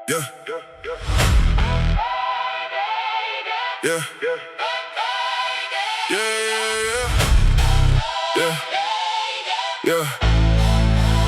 Yeah. Yeah. Yeah, yeah, yeah. Yeah.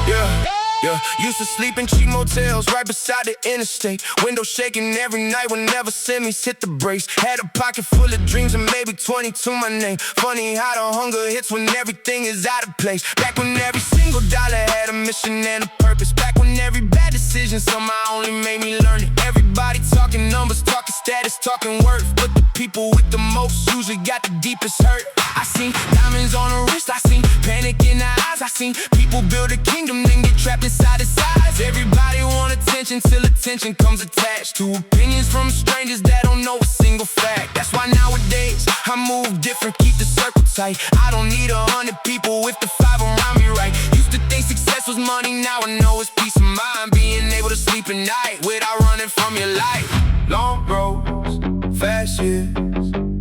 Yeah. Yeah, used to sleep in cheap motels right beside the interstate. Window shaking every night whenever semis hit the brakes. Had a pocket full of dreams and maybe 20 to my name. Funny how the hunger hits when everything is out of place. Back when every single dollar had a mission and a purpose. Back when every bad decision somehow only made me learn it. Everybody talking numbers, talking status, talking worth, but the people with the most usually got the deepest hurt. I seen diamonds on the wrist, I seen panic in the eyes, I seen people build a kingdom then get trapped inside its size. Everybody want attention till attention comes attached to opinions from strangers that don't know a single fact. That's why nowadays I move different, keep the circle tight. I don't need 100 people if the 5 around me right. Used to think success was money, now I know it's peace of mind. Being able to sleep at night without running from your life. Long roads, fast years,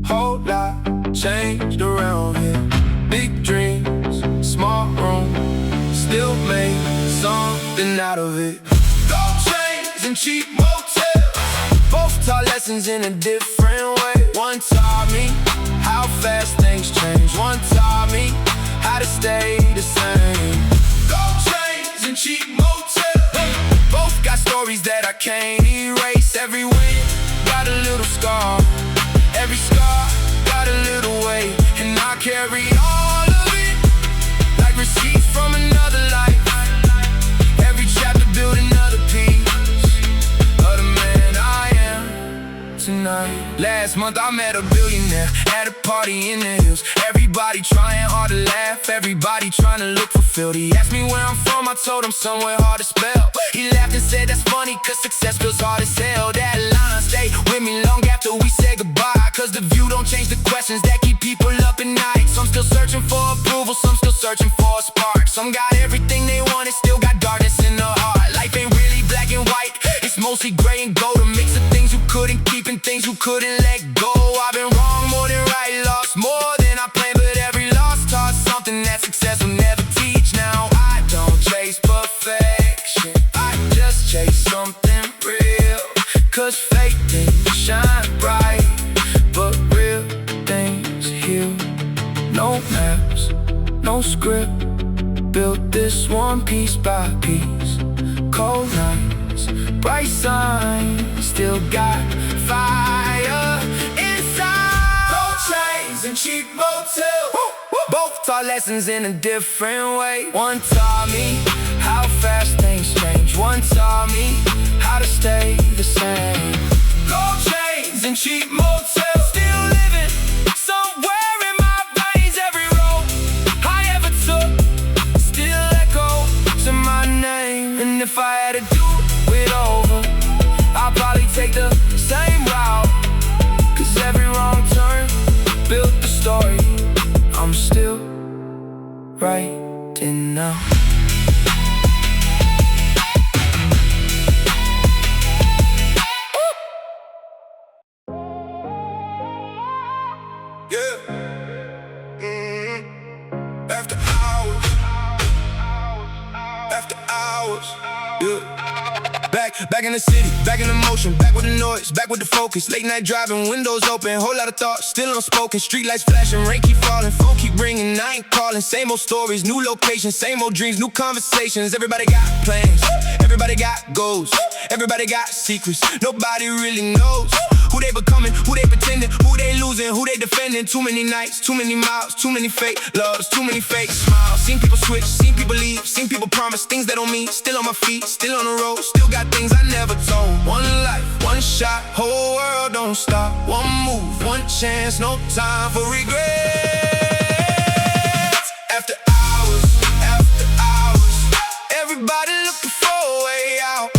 whole lot changed around here. Big dreams, small room, still made something out of it. Gold chains and cheap motels, both taught lessons in a different way. One taught me how fast things change. One taught me how to stay the same. Gold chains and cheap motels, both got stories that I can't erase. Every win got a little scar, every scar got a little weight, and I carry all of it like receipts from another life. Every chapter build another piece of the man I am tonight. Last month I met a billionaire at a party in the hills. Everybody trying hard to laugh, everybody trying to look fulfilled. He asked me where I'm from, I told him somewhere hard to spell. He laughed and said that's funny cause success feels hard as hell. That line stayed with me long after we said goodbye, cause the view don't change the questions that keep people up at night. Some still searching for approval, some still searching for a spark. Some got everything they wanted, still got darkness in the heart. Life ain't really black and white, it's mostly gray and gold. A mix of things you couldn't keep and things you couldn't let go. I've been wrong more than right, lost more than I planned, but every loss taught something that success will never teach. Now I don't chase perfection, I just chase something real, cause fake things shine bright, but real things heal. No maps, no script, built this one piece by piece. Cold nights, bright signs, still got fire inside. Gold chains and cheap motels, both taught lessons in a different way. One taught me how fast things change. One taught me how to stay the same. Gold chains and cheap motels, still living somewhere in my veins. Every road I ever took still echoes in my name. And if I had to do it over, I'd probably take the same route, cause every wrong turn built the story I'm still writing now. After hours, yeah. Back in the city, back in the motion, back with the noise, back with the focus. Late night driving, windows open, whole lot of thoughts, still unspoken. Street lights flashing, rain keep falling, phone keep ringing. I ain't calling, same old stories, new locations, same old dreams, new conversations. Everybody got plans, everybody got goals, everybody got secrets. Nobody really knows who they becoming, who they pretending, who they losing, who they defending. Too many nights, too many miles, too many fake loves, too many fake smiles. Seen people switch, seen people leave, seen people promise things that don't mean. Still on my feet, still on the road, still got things I never told. One life, one shot, whole world don't stop. One move, one chance, no time for regrets. After hours, everybody looking for a way out.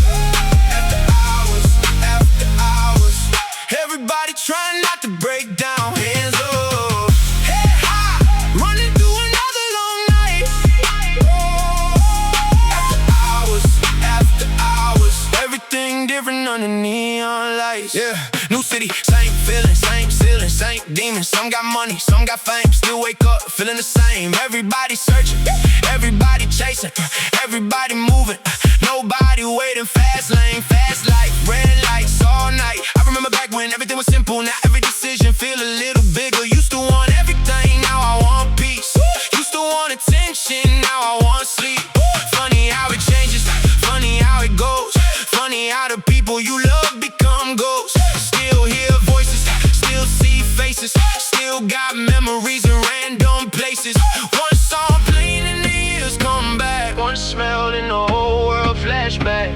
Everybody trying not to break down, hands up, head high, running through another long night. After hours, everything different under neon lights. Yeah, new city, same feeling, same ceiling, same demons. Some got money, some got fame, still wake up feeling the same. Everybody searching, everybody chasing, everybody moving, nobody waiting. Fast lane, fast life. flashback,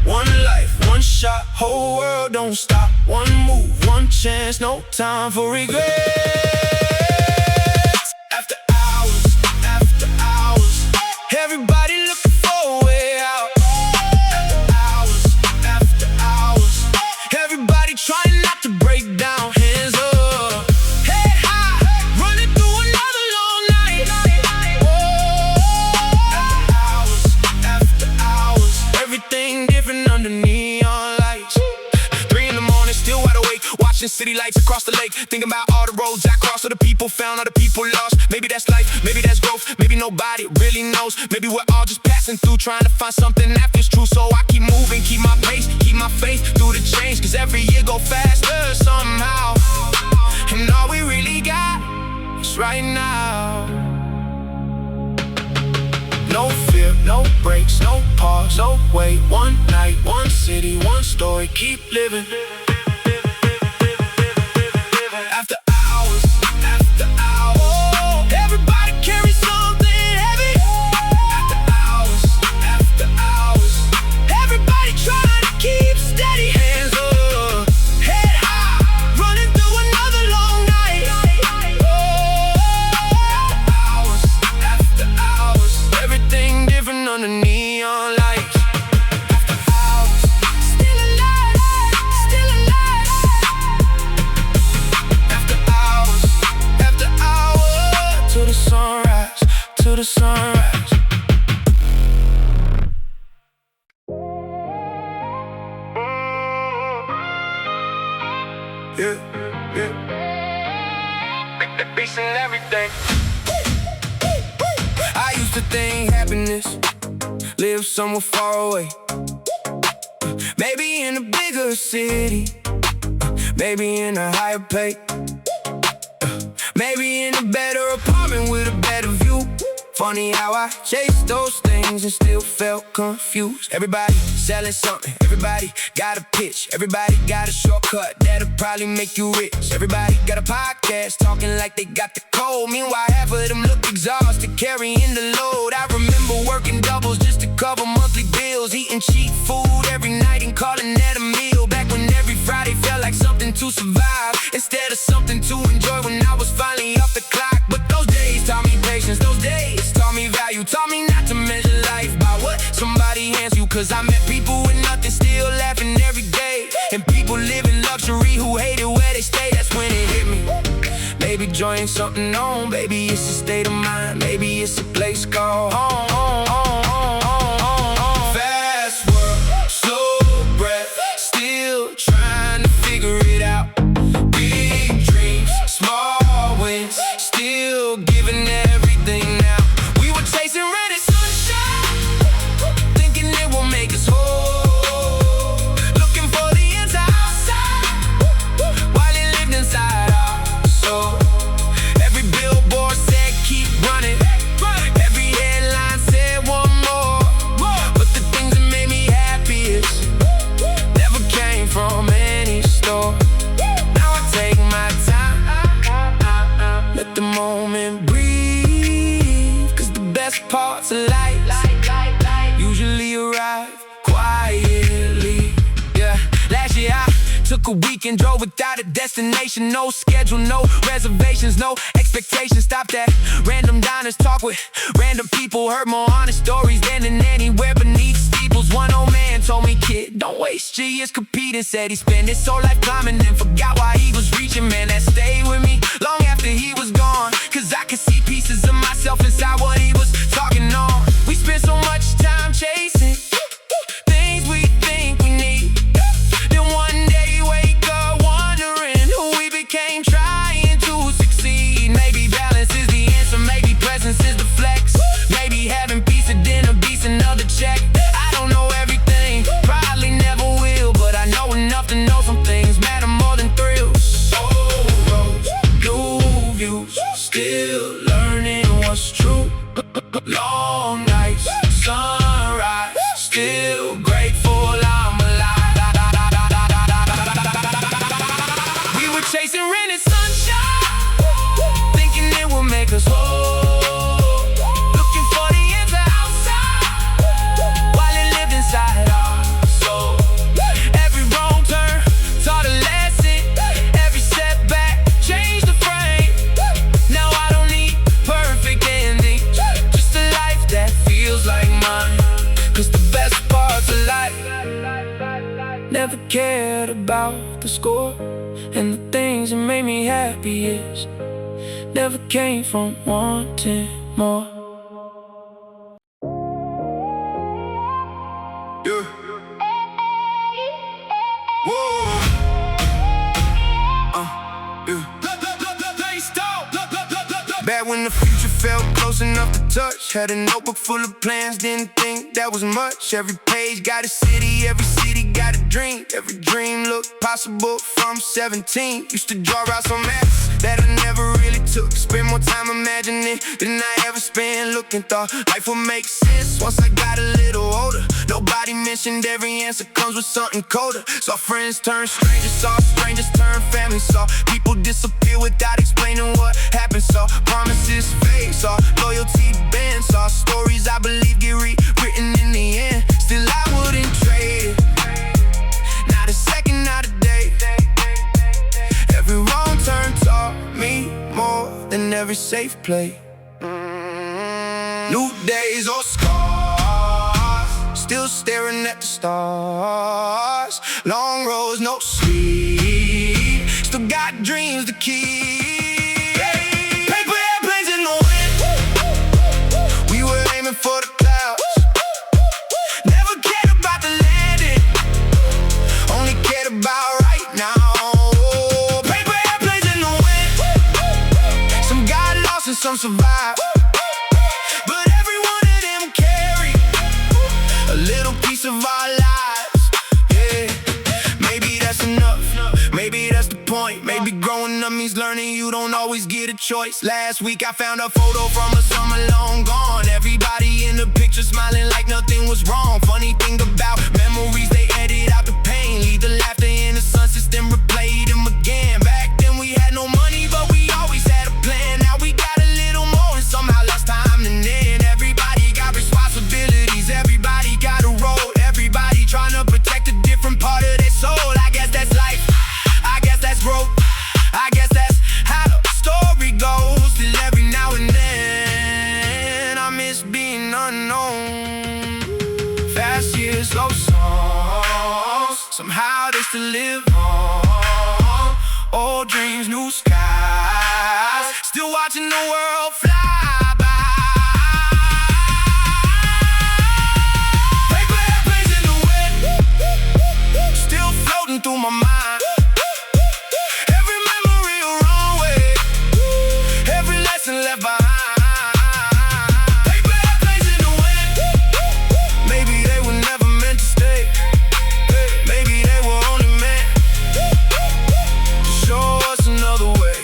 One life, one shot, whole world don't stop. One move, one chance, no time for regret. After hours, everybody looking for a way out. After hours, everybody trying not to break down. Hands up, hey high, running through another long night. After hours, everything different under neon lights. 3 in the morning, still wide awake, watching city lights across the lake. Thinking about all the roads I crossed, all the people found, all the people lost. Maybe that's life, maybe that's growth, maybe nobody really knows. Maybe we're all just passing through, trying to find something that feels true. So I keep moving, keep my pace, keep my faith through the change. Cause every year go faster somehow, and all we really got is right now. No fear, no breaks, no pause, no wait. One night, one city, one story, keep living. After hours, everybody carries something heavy. After hours, everybody trying to keep steady. Hands up, head high, running through another long night. After hours, everything different under neon lights. After hours, still alive. After hours, to the sunrise. Yeah. Beats and everything. I used to think happiness lived somewhere far away. Maybe in a bigger city, maybe in a higher pay, maybe in a better apartment with a better view. Funny how I chased those things and still felt confused. Everybody selling something, everybody got a pitch, everybody got a shortcut that'll probably make you rich. Everybody got a podcast talking like they got the code. Meanwhile, half of them look exhausted carrying the load. I remember working doubles just to cover monthly bills, eating cheap food every night and calling that a meal. Back when every Friday felt like something to survive instead of something to enjoy when I was finally off the clock. But those days taught me patience, those days taught me value, taught me not to measure life by what somebody hands you. Cause I met people with nothing still laughing every day, and people living luxury who hated where they stay. That's when it hit me. Maybe joy ain't something known, maybe it's a state of mind, maybe it's a place called home. Fast world, slow breath, still trying to figure it out. Big dreams, small wins, still giving everything now. We were chasing red and sunshine, thinking it will make us whole, looking for the answer outside, while it lived inside our soul. Every billboard said keep running, every headline said one more, but the things that made me happiest never came from any store. Now I take my time, let the moment breathe, cause the best parts of life usually arrive quietly. Yeah, last year I took a weekend, drove without a destination, no schedule, no reservations, no expectations. Stopped at random diners, talk with random people, heard more honest stories than in anywhere beneath steeples. One old man told me, kid, don't waste your years competing. Said he spent his whole life climbing and forgot why he was reaching. Man, that stayed with me long after he was gone, cause I could see pieces of myself inside what he was talking on. We spent so much time chasing things we think we need, then one day wake up wondering who we became, trying to succeed. Maybe balance is the answer, maybe presence is the flex, maybe having piece of dinner beats another check. I don't know everything, probably never will, but I know enough to know some things matter more than thrills. Old roads, new views, still learning what's true. Long nights, sunrise, still grateful I'm alive. We were chasing rain and sunshine, thinking it would make us whole, looking for the answer outside, never cared about the score, and the things that made me happiest never came from wanting more. Yeah. Whoa. Yeah. Back when the future felt close enough to touch, had a notebook full of plans, didn't think that was much. Every page got a city, every city got a dream. Every dream looked possible from 17. Used to draw out some maps that I never really took. Spend more time imagining than I ever spent looking. Thought life would make sense once I got a little older. Nobody mentioned every answer comes with something colder. Saw friends turn strangers, saw strangers turn family. Saw people disappear without explaining what happened. Saw promises fade, saw loyalty bend. Saw stories I believe get rewritten in the end. Still I wouldn't trade it, not a second, not a day. Every wrong turn taught me more than every safe play. New days or scars, still staring at the stars. Long roads, no sleep, still got dreams to keep. Paper airplanes in the wind, we were aiming for the clouds. Never cared about the landing, only cared about right now. Paper airplanes in the wind, some got lost and some survived. Of our lives, yeah. Maybe that's enough, maybe that's the point. Maybe growing up means learning you don't always get a choice. Last week I found a photo from a summer long gone. Everybody in the picture smiling like nothing was wrong. Funny thing about memories, they edit out the pain, leave the laughter in the sunsets, then replay them again. Back then we had no money, but we always had a plan. Now we got a little more and somehow lost time and then. Everybody got responsibilities, everybody got a role. Trying to protect a different part of their soul. I guess that's life, I guess that's growth, I guess that's how the story goes. Till every now and then I miss being unknown. Fast years, slow songs, somehow they still live on. Old dreams, new skies, still watching the world fly by. Through my mind, every memory a wrong way, every lesson left behind. Paper airplanes in the wind, maybe they were never meant to stay. Maybe they were only meant to show us another way.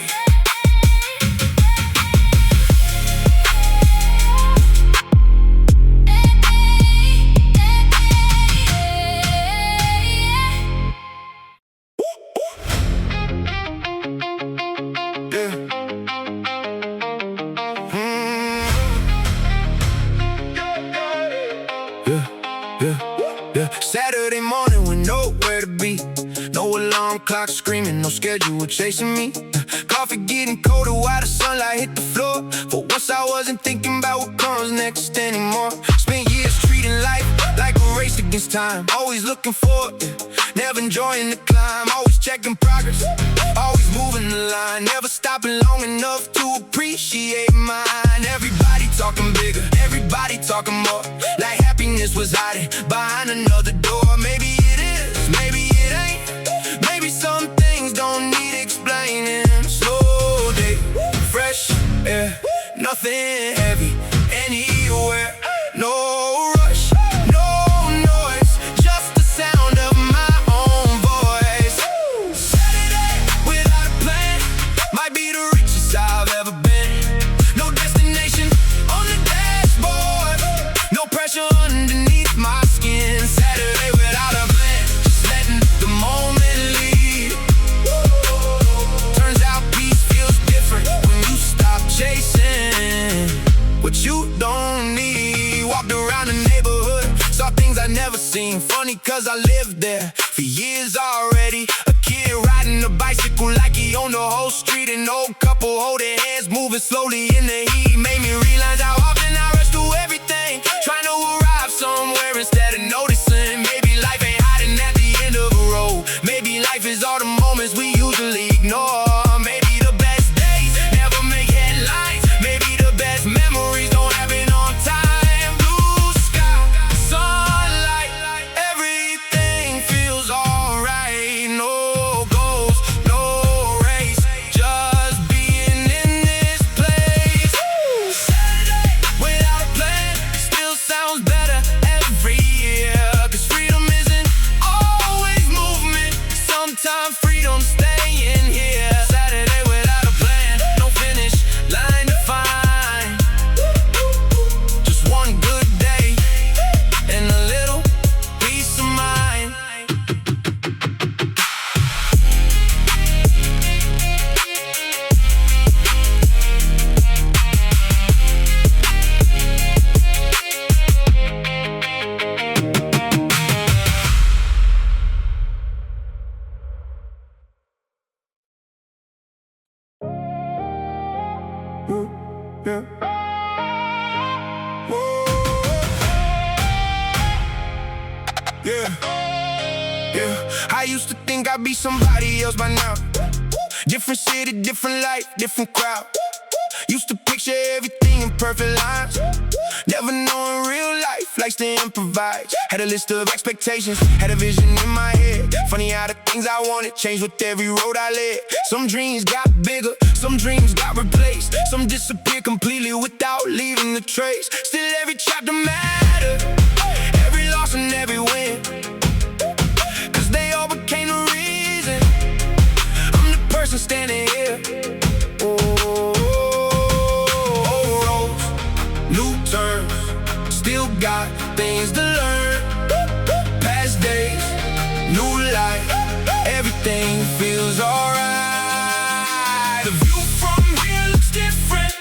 Saturday morning with nowhere to be, no alarm clock screaming, no schedule chasing me. Coffee getting colder while the sunlight hit the floor. For once I wasn't thinking about what comes next anymore. Spent years treating life like a race against time, always looking forward, never enjoying the climb. Always checking progress, always moving the line, never stopping long enough to appreciate mine. Everybody talking bigger, everybody talking more, like happiness was hiding behind another door. Maybe it is, maybe it ain't. Maybe some things don't need explaining. Slow day, fresh air, nothing heavy anywhere. No rush, no noise, just the sound of my own voice. Saturday without a plan might be the richest I've ever been. No destination on the dashboard, no pressure underneath my skin. Saturday without a plan, just letting the moment lead. Turns out peace feels different when you stop chasing what you don't need. Walked around the neighborhood, saw things I'd never seen. Funny cause I lived there for years already. A kid riding a bicycle like he owned the whole street. An old couple holding hands, moving slowly in the heat. Made me realize how often I rush through everything, trying to arrive somewhere instead of noticing maybe life ain't hiding at the end of a road. I used to think I'd be somebody else by now. Different city, different life, different crowd. Used to picture everything in perfect lines. Never knowing real life likes to improvise. Had a list of expectations, had a vision in my head. Funny how the things I wanted changed with every road I led. Some dreams got bigger, some dreams got replaced. Some disappeared completely without leaving a trace. Still every chapter mattered, every loss and every win, cause they all became the reason I'm the person standing here. Still got things to learn. Past days, new life, everything feels alright. The view from here looks different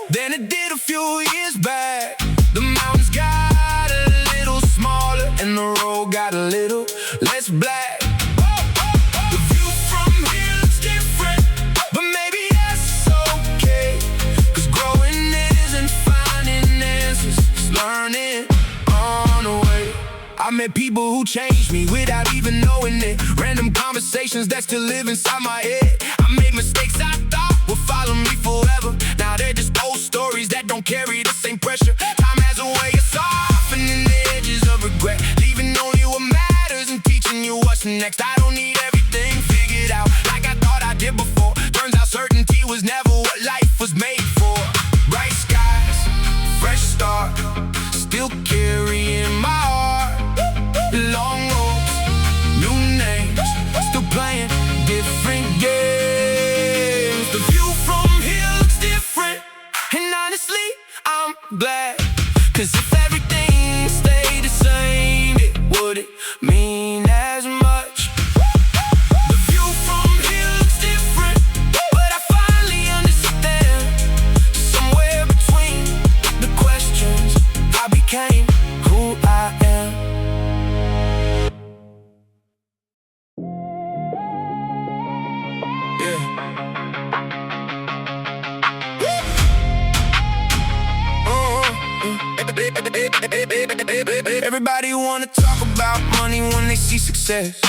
than it did a few years back. The mountains got a little smaller and the road got a little less black. The view from here looks different, but maybe that's okay, cause growing isn't finding answers, it's learning on the way. I met people who changed me without even knowing it. Random conversations that still live inside my head. I made mistakes I thought would follow me forever. Now they're just old stories that don't carry the same pressure. Time has a way of softening the edges of regret, leaving only what matters and teaching you what's next. I don't need everything figured out like I thought I did before. Turns out certainty was never what life was made for. Bright skies, fresh start, still carrying my heart. Long roads, new names, still playing different games. The view from here looks different, and honestly, I'm glad, cause if everything stayed the same, it wouldn't mean as much. The view from here looks different, but I finally understand. Somewhere between the questions, I became who I am. Everybody wanna talk about money when they see success.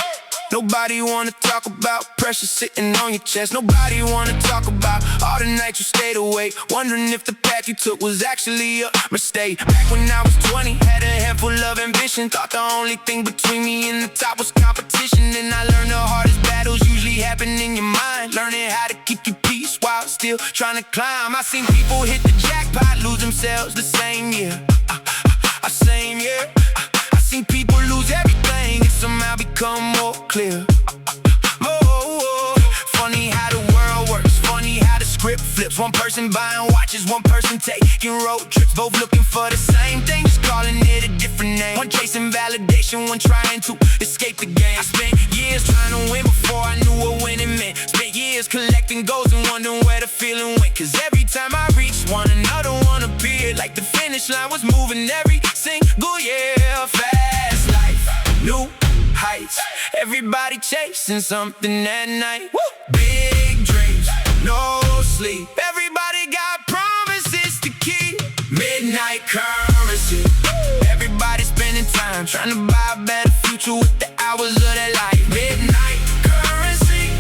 Nobody wanna talk about pressure sitting on your chest. Nobody wanna talk about all the nights you stayed awake, wondering if the path you took was actually a mistake. Back when I was 20, had a handful of ambition, thought the only thing between me and the top was competition. And I learned the hardest battles usually happen in your mind, learning how to keep your peace while still trying to climb. I seen people hit the jackpot, lose themselves the same year. Same year, I seen people lose everything and somehow become more clear. Funny how the world works, funny how the script flips. One person buying watches, one person taking road trips, both looking for the same thing, just calling it a different name. One chasing validation, one trying to escape the game. I spent years trying to win before I knew what winning meant. Spent years collecting goals and wondering where the feeling went, cause every time I reached one, another one appeared, like the finish line was moving every single year. Fast life, new heights, everybody chasing something at night. Woo! Big dreams, no sleep, everybody got promises to keep. Midnight currency, everybody spending time trying to buy a better future with the hours of their life. Midnight currency,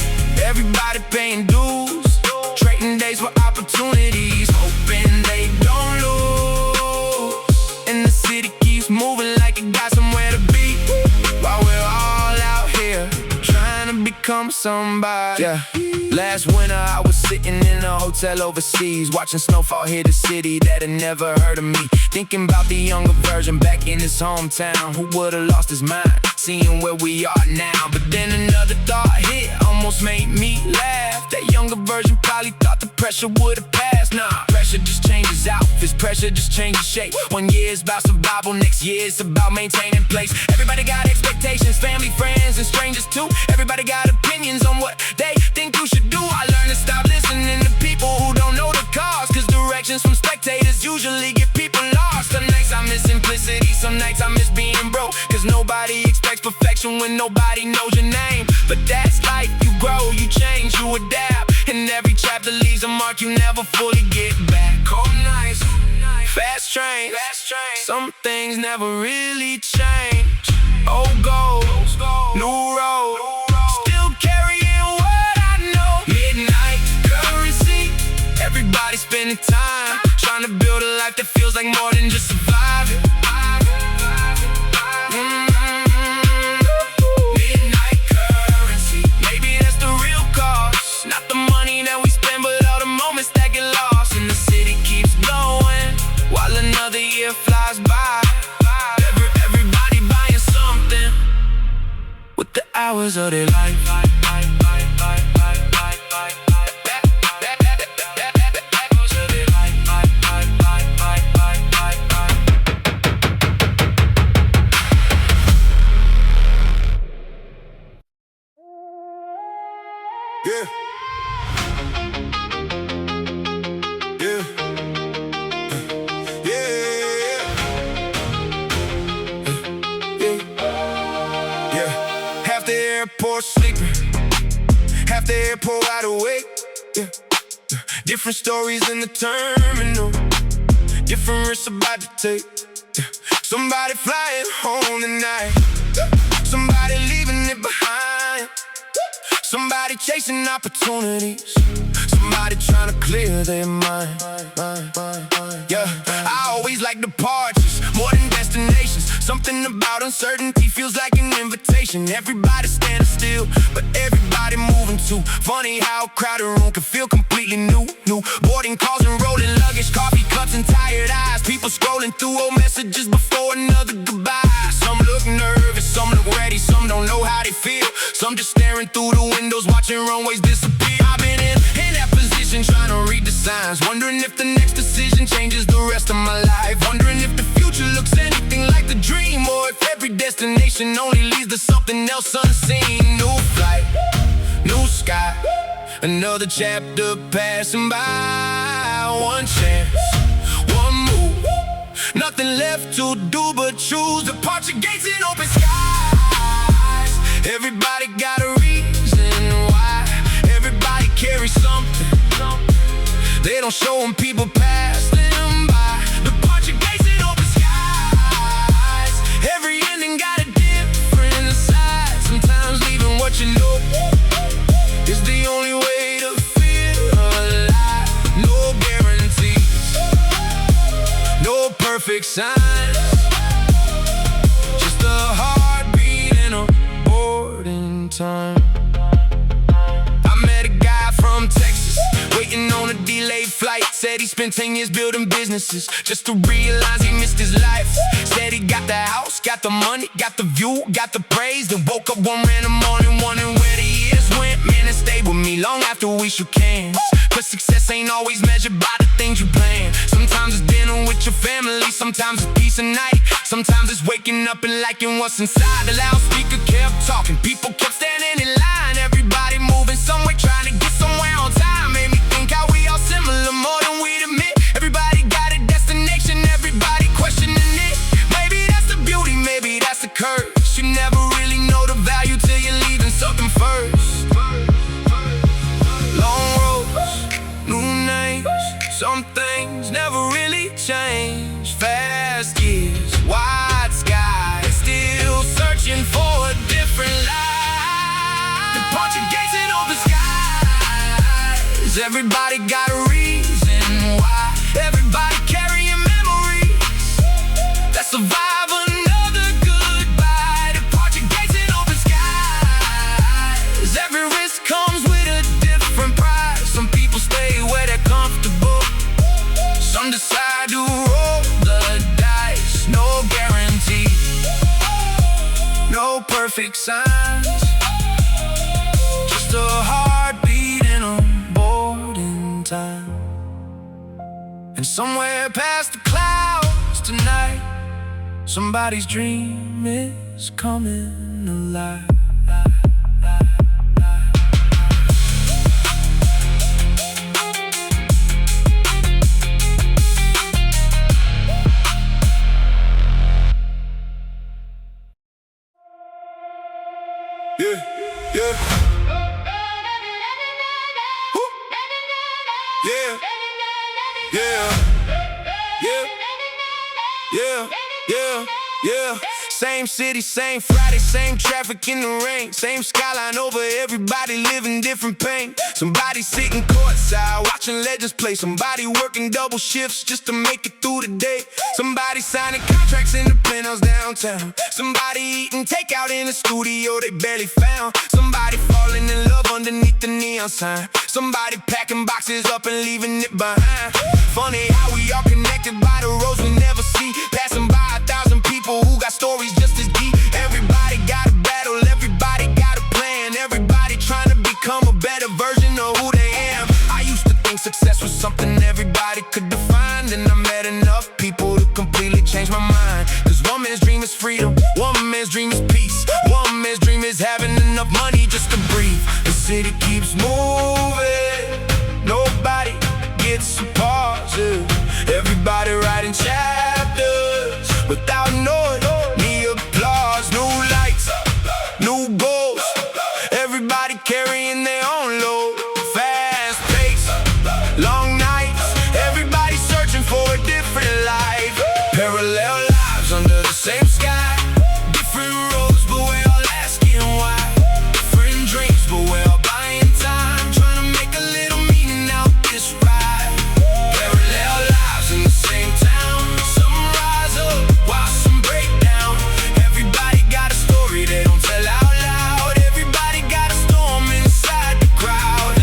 everybody paying dues, trading days for opportunities, hoping they don't lose. And the city keeps moving like it got somewhere to be, while we're all out here trying to become somebody. Yeah. Last winter I was sitting in a hotel overseas, watching snowfall hit a city that had never heard of me. Thinking about the younger version back in his hometown, who would've lost his mind, seeing where we are now. But then another thought hit, almost made me laugh. That younger version probably thought the pressure would've passed. Nah, pressure just changes outfits, pressure just changes shape. One year is about survival, next year is about maintaining place. Everybody got expectations, family, friends, and strangers too. Everybody got opinions on what they think you should do. I learned to stop listening to people who don't know the cause, cause directions from spectators usually get people lost. Some nights I miss simplicity, some nights I miss being broke, cause nobody expects perfection when nobody knows your name. But that's life, you grow, you change, you adapt, and every chapter leaves a mark you never fully get back. Cold nights, fast train, some things never really change. Oh anytime. Trying to build a life that feels like more than just surviving. Midnight currency, maybe that's the real cost. Not the money that we spend, but all the moments that get lost. And the city keeps going while another year flies by. Everybody buying something with the hours of their life. Yeah. Yeah. Yeah. Yeah. Half the airport sleeping, half the airport wide awake. Yeah. Different stories in the terminal, different risks about to take. Yeah. Somebody flying home tonight, somebody leaving it behind. Somebody chasing opportunities, somebody trying to clear their mind. Yeah, I always like departures more than destinations. Something about uncertainty feels like an invitation. Everybody standing still, but everybody moving too. Funny how a crowded room can feel completely new. Boarding calls and rolling luggage, coffee cups and tired eyes. People scrolling through old messages before another goodbye. Some look nervous, some look ready, some don't know how they feel. Some just staring through the windows, watching runways disappear. I've been in that position, trying to read the signs, wondering if the next decision changes the rest of my life. Wondering if the future looks anything like the dream, or if every destination only leads to something else unseen. New flight, new sky, another chapter passing by. One chance, one move, nothing left to do but choose. Departure gates and open skies. Everybody got a reason why. Everybody carries something. They don't show when people pass them by. Departure gates and open skies. Every ending got a different side. Sometimes leaving what you know is the only way to feel alive. No guarantees, no perfect signs, just a heartbeat in a boarding time. I met a guy from Texas, waiting on a delayed flight. Said he spent 10 years building businesses just to realize he missed his life. Said he got the house, got the money, got the view, got the praise. Then woke up one random morning wondering where the years went. Man, it stayed with me long after we shook hands. Cause success ain't always measured by the things you plan. Sometimes it's dinner with your family, sometimes it's peace at night. Sometimes it's waking up and liking what's inside. The loudspeaker kept talking, people kept standing in line. Everybody moving somewhere, trying to get somewhere on time. Made me think how we all similar, more than we'd admit. Everybody got a destination, everybody questioning it. Maybe that's the beauty, maybe that's the curse. You never really know the value till you're leaving something first. Long roads, new names, some things never really change. Fast years, wide skies, still searching for a different life. Departure gates and open skies. Everybody got a reason why. Everybody carrying memories that survive another goodbye. Departure gates and open skies. Every risk comes with a different price. Some people stay where they're comfortable, some decide to roll the dice. No guarantee, no perfect signs, just a heartbeat in a boarding time. And somewhere past the clouds tonight, somebody's dream is coming alive. Yeah. Yeah. Woo. Yeah. Yeah. Yeah. Yeah. Yeah. Yeah. Same city, same Friday, same traffic in the rain. Same skyline over everybody living different pain. Somebody sitting courtside watching legends play. Somebody working double shifts just to make it through the day. Somebody signing contracts in the penthouse downtown. Somebody eating takeout in the studio they barely found. Somebody falling in love underneath the neon sign. Somebody packing boxes up and leaving it behind. Funny how we all connected by the roads we never see. Passing by 1,000 people who got stories just as deep. Everybody got a battle, everybody got a plan. Everybody trying to become a better version of who they am. I used to think success was something everybody could define. Then I met enough people to completely change my mind. Cause one man's dream is freedom, one man's dream is peace, one man's dream is having enough money just to breathe. The city keeps moving, nobody gets a pause. Everybody writing chapters without noise, need applause. New lights, new goals, everybody carrying their own load. Fast pace, long nights, everybody searching for a different life. Parallel lives under the same sky. Different roads, but we're all asking why. Different dreams, but we're all buying time. Trying to make a little meaning out this ride. Parallel lives in the same town. Some rise up while some break down. Everybody got a story they don't tell out loud. Everybody got a storm inside the crowd.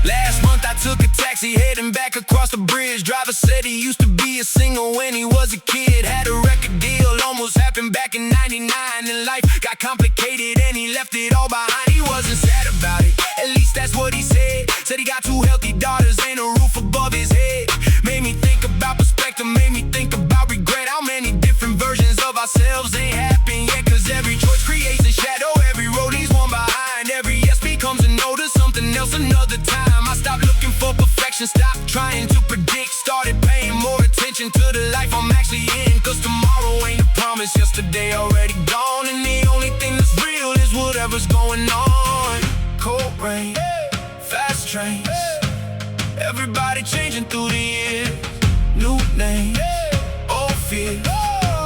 Last month I took a taxi heading back across the bridge. Driver said he used to be a singer when he was a kid. Had a record deal, almost happened back in '99. And life got complicated and he left it all behind. He wasn't sad about it, at least that's what he said. Said he got 2 healthy daughters and a roof above his head. Made me think about perspective, made me think about regret. How many different versions of ourselves ain't happened yet. Cause every choice creates a shadow, every road leaves one behind. Every yes becomes a no to something else another time. I stopped looking for perfection, stopped trying to predict. Started paying more attention to the life I'm actually in. Cause tomorrow ain't a promise, yesterday already gone. And the only thing that's real is whatever's going on. Cold rain, fast trains, everybody changing through the years. New name, old fear,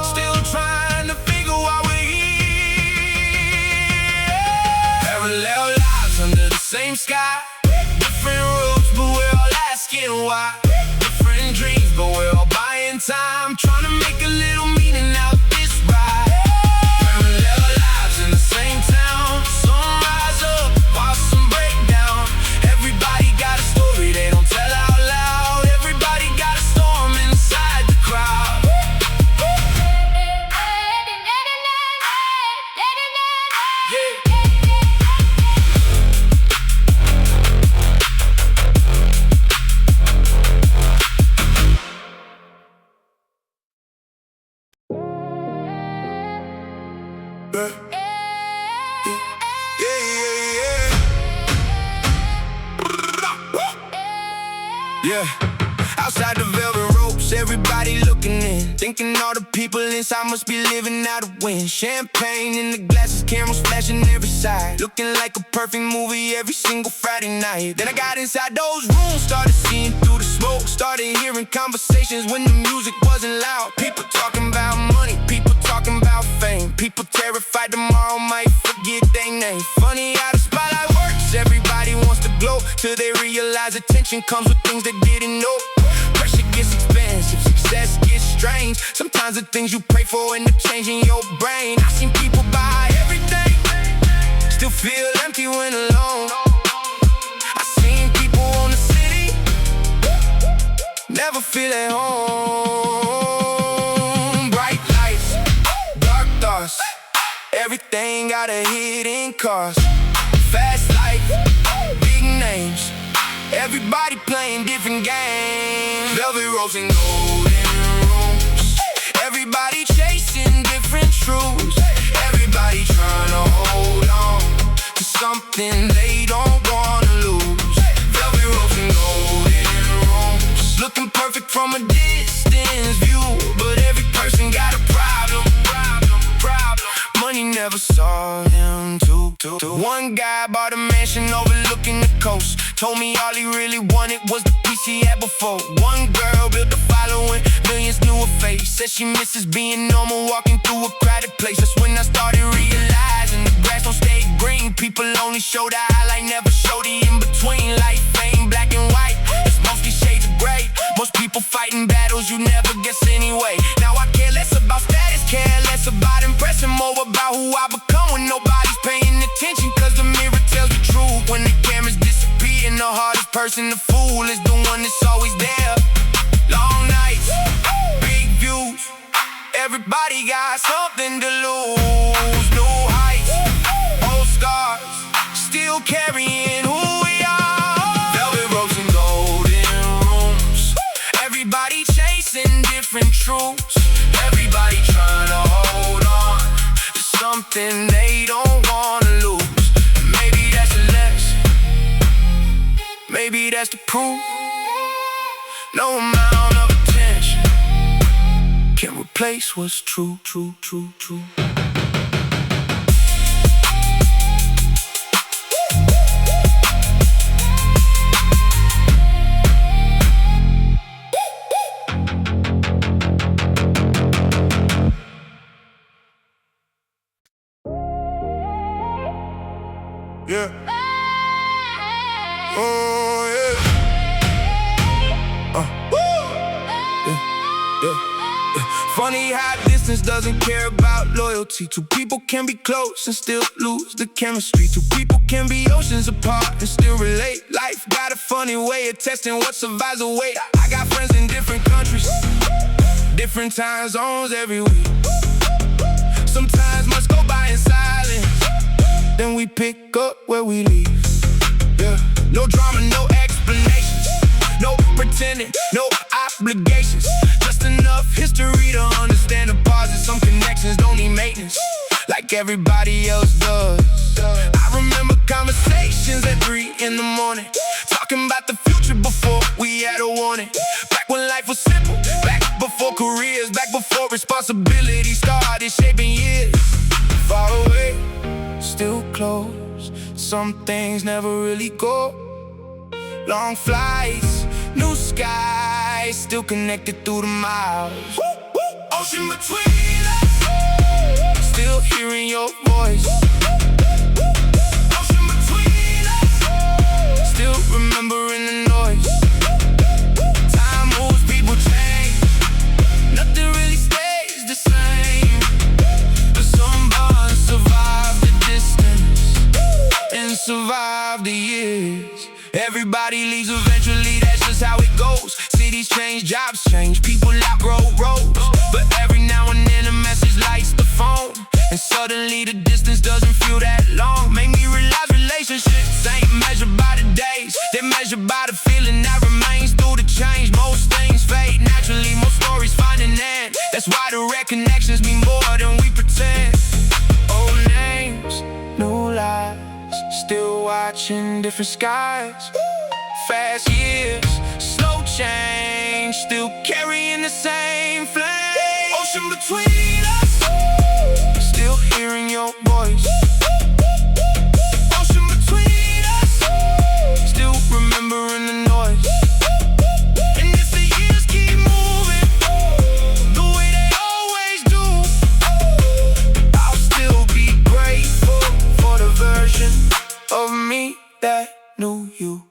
still trying to figure why we're here. Parallel lives under the same sky. Different roads, but we're all asking why. Different dreams, but we're all buying time. Trying to make a little meaning out this ride. Parallel lives in the same town. Some rise up while some break down. Everybody got a story they don't tell out loud. Everybody got a storm inside the crowd. Yeah. Yeah, outside the velvet ropes, everybody looking in, thinking all the people inside must be living out of wind. Champagne in the glasses, cameras flashing every side, looking like a perfect movie every single Friday night. Then I got inside those rooms, started seeing through the smoke, started hearing conversations when the music wasn't loud. People talking about money, people talking about fame, people terrified tomorrow might forget their name. Funny how the spotlight works, everybody wants to glow till they realize attention comes with things they didn't know. Pressure gets expensive, success gets strange. Sometimes the things you pray for end up changing your brain. I seen people buy everything, still feel empty when alone. I seen people on the city, never feel at home. Bright lights, dark thoughts, everything got a hidden cost. Fast life, big names, everybody playing different games. Velvet ropes and golden rooms, everybody chasing different truths. Everybody trying to hold on to something they don't wanna lose. Velvet ropes and golden rooms, looking perfect from a distance view, but every person got a problem. Money never saw him too. One guy bought a mansion overlooking the coast. Told me all he really wanted was the peace he had before. One girl built a following, millions knew her face. Said she misses being normal, walking through a crowded place. That's when I started realizing the grass don't stay green. People only show the highlight, never show the in-between. Life ain't black and white, it's mostly shades of gray. Most people fighting battles you never guess anyway. Now I care less about status, care less about impressing, more about who I become when nobody's paying attention. Cause the mirror tells the truth when the cameras disappear. And the hardest person to fool is the one that's always there. Long nights, big views, everybody got something to lose. New heights, old scars, still carrying who we are. Velvet ropes and golden rooms, everybody chasing different truths. Everybody trying to hold on to something they don't wanna lose. Maybe that's the lesson, maybe that's the proof. No amount of attention can replace what's true, true, true, true. Yeah. Oh, yeah. Funny how distance doesn't care about loyalty. Two people can be close and still lose the chemistry. Two people can be oceans apart and still relate. Life got a funny way of testing what survives the wait. I got friends in different countries, different time zones every week. Sometimes must go by in silence, then we pick up where we leave. Yeah. No drama, no explanations, no pretending, no obligations. Just enough history to understand the pauses. Some connections don't need maintenance like everybody else does. I remember conversations at 3 in the morning, talking about the future before we had a warning. Back when life was simple, back before careers, back before responsibility started shaping years. Far away, still close, some things never really go. Long flights, new skies, still connected through the miles. Ocean between us, still hearing your voice. Ocean between us, still remembering the noise. Time moves, people change, nothing really stays the same. But some bonds survive the distance and survive the years. Everybody leaves eventually, that's just how it goes. Cities change, jobs change, people outgrow roads. But every now and then a message lights the phone, and suddenly the distance doesn't feel that long. Make me realize relationships ain't measured by the days, they're measured by the feeling that remains through the change. Most things fade naturally, most stories find an end. That's why the rare connections mean more than we pretend. Old names, new lives, still watching different skies. Fast years, slow change, still carrying the same flame. Ocean between us, still hearing your voice. Ocean between us, still remembering the noise. And if the years keep moving the way they always do, I'll still be grateful for the version of me that knew you.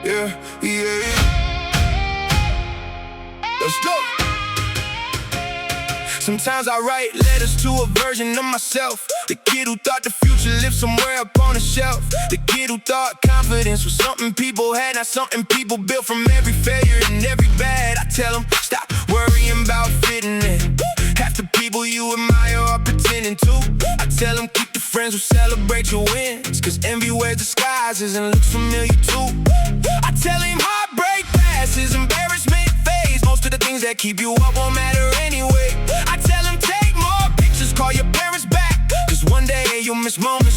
Yeah, yeah. Let's go. Sometimes I write letters to a version of myself, the kid who thought the future lived somewhere up on a shelf. The kid who thought confidence was something people had, not something people built from every failure and every bad. I tell them, stop worrying about fitting in. Half the people you admire are pretending to. I tell them, keep the friends who celebrate your wins, cause envy wears disguises and looks familiar too. I tell him heartbreak passes, embarrassment fades. Most of the things that keep you up won't matter anyway. I tell him take more pictures, call your parents back, cause one day you'll miss moments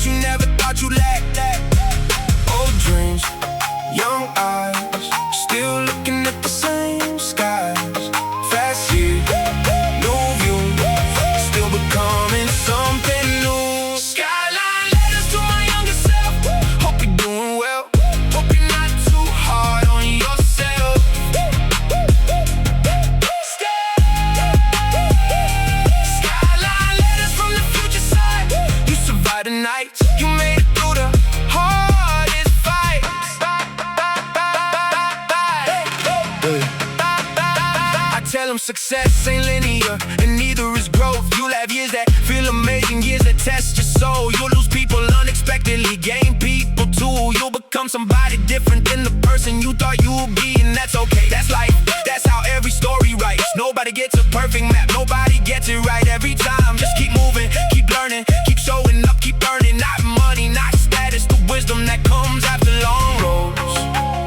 success ain't linear, and neither is growth. You'll have years that feel amazing, years that test your soul. You'll lose people unexpectedly, gain people too. You'll become somebody different than the person you thought you would be, and that's okay. That's life, that's how every story writes. Nobody gets a perfect map, nobody gets it right every time. Just keep moving, keep learning, keep showing up, keep earning. Not money, not status, the wisdom that comes after long roads.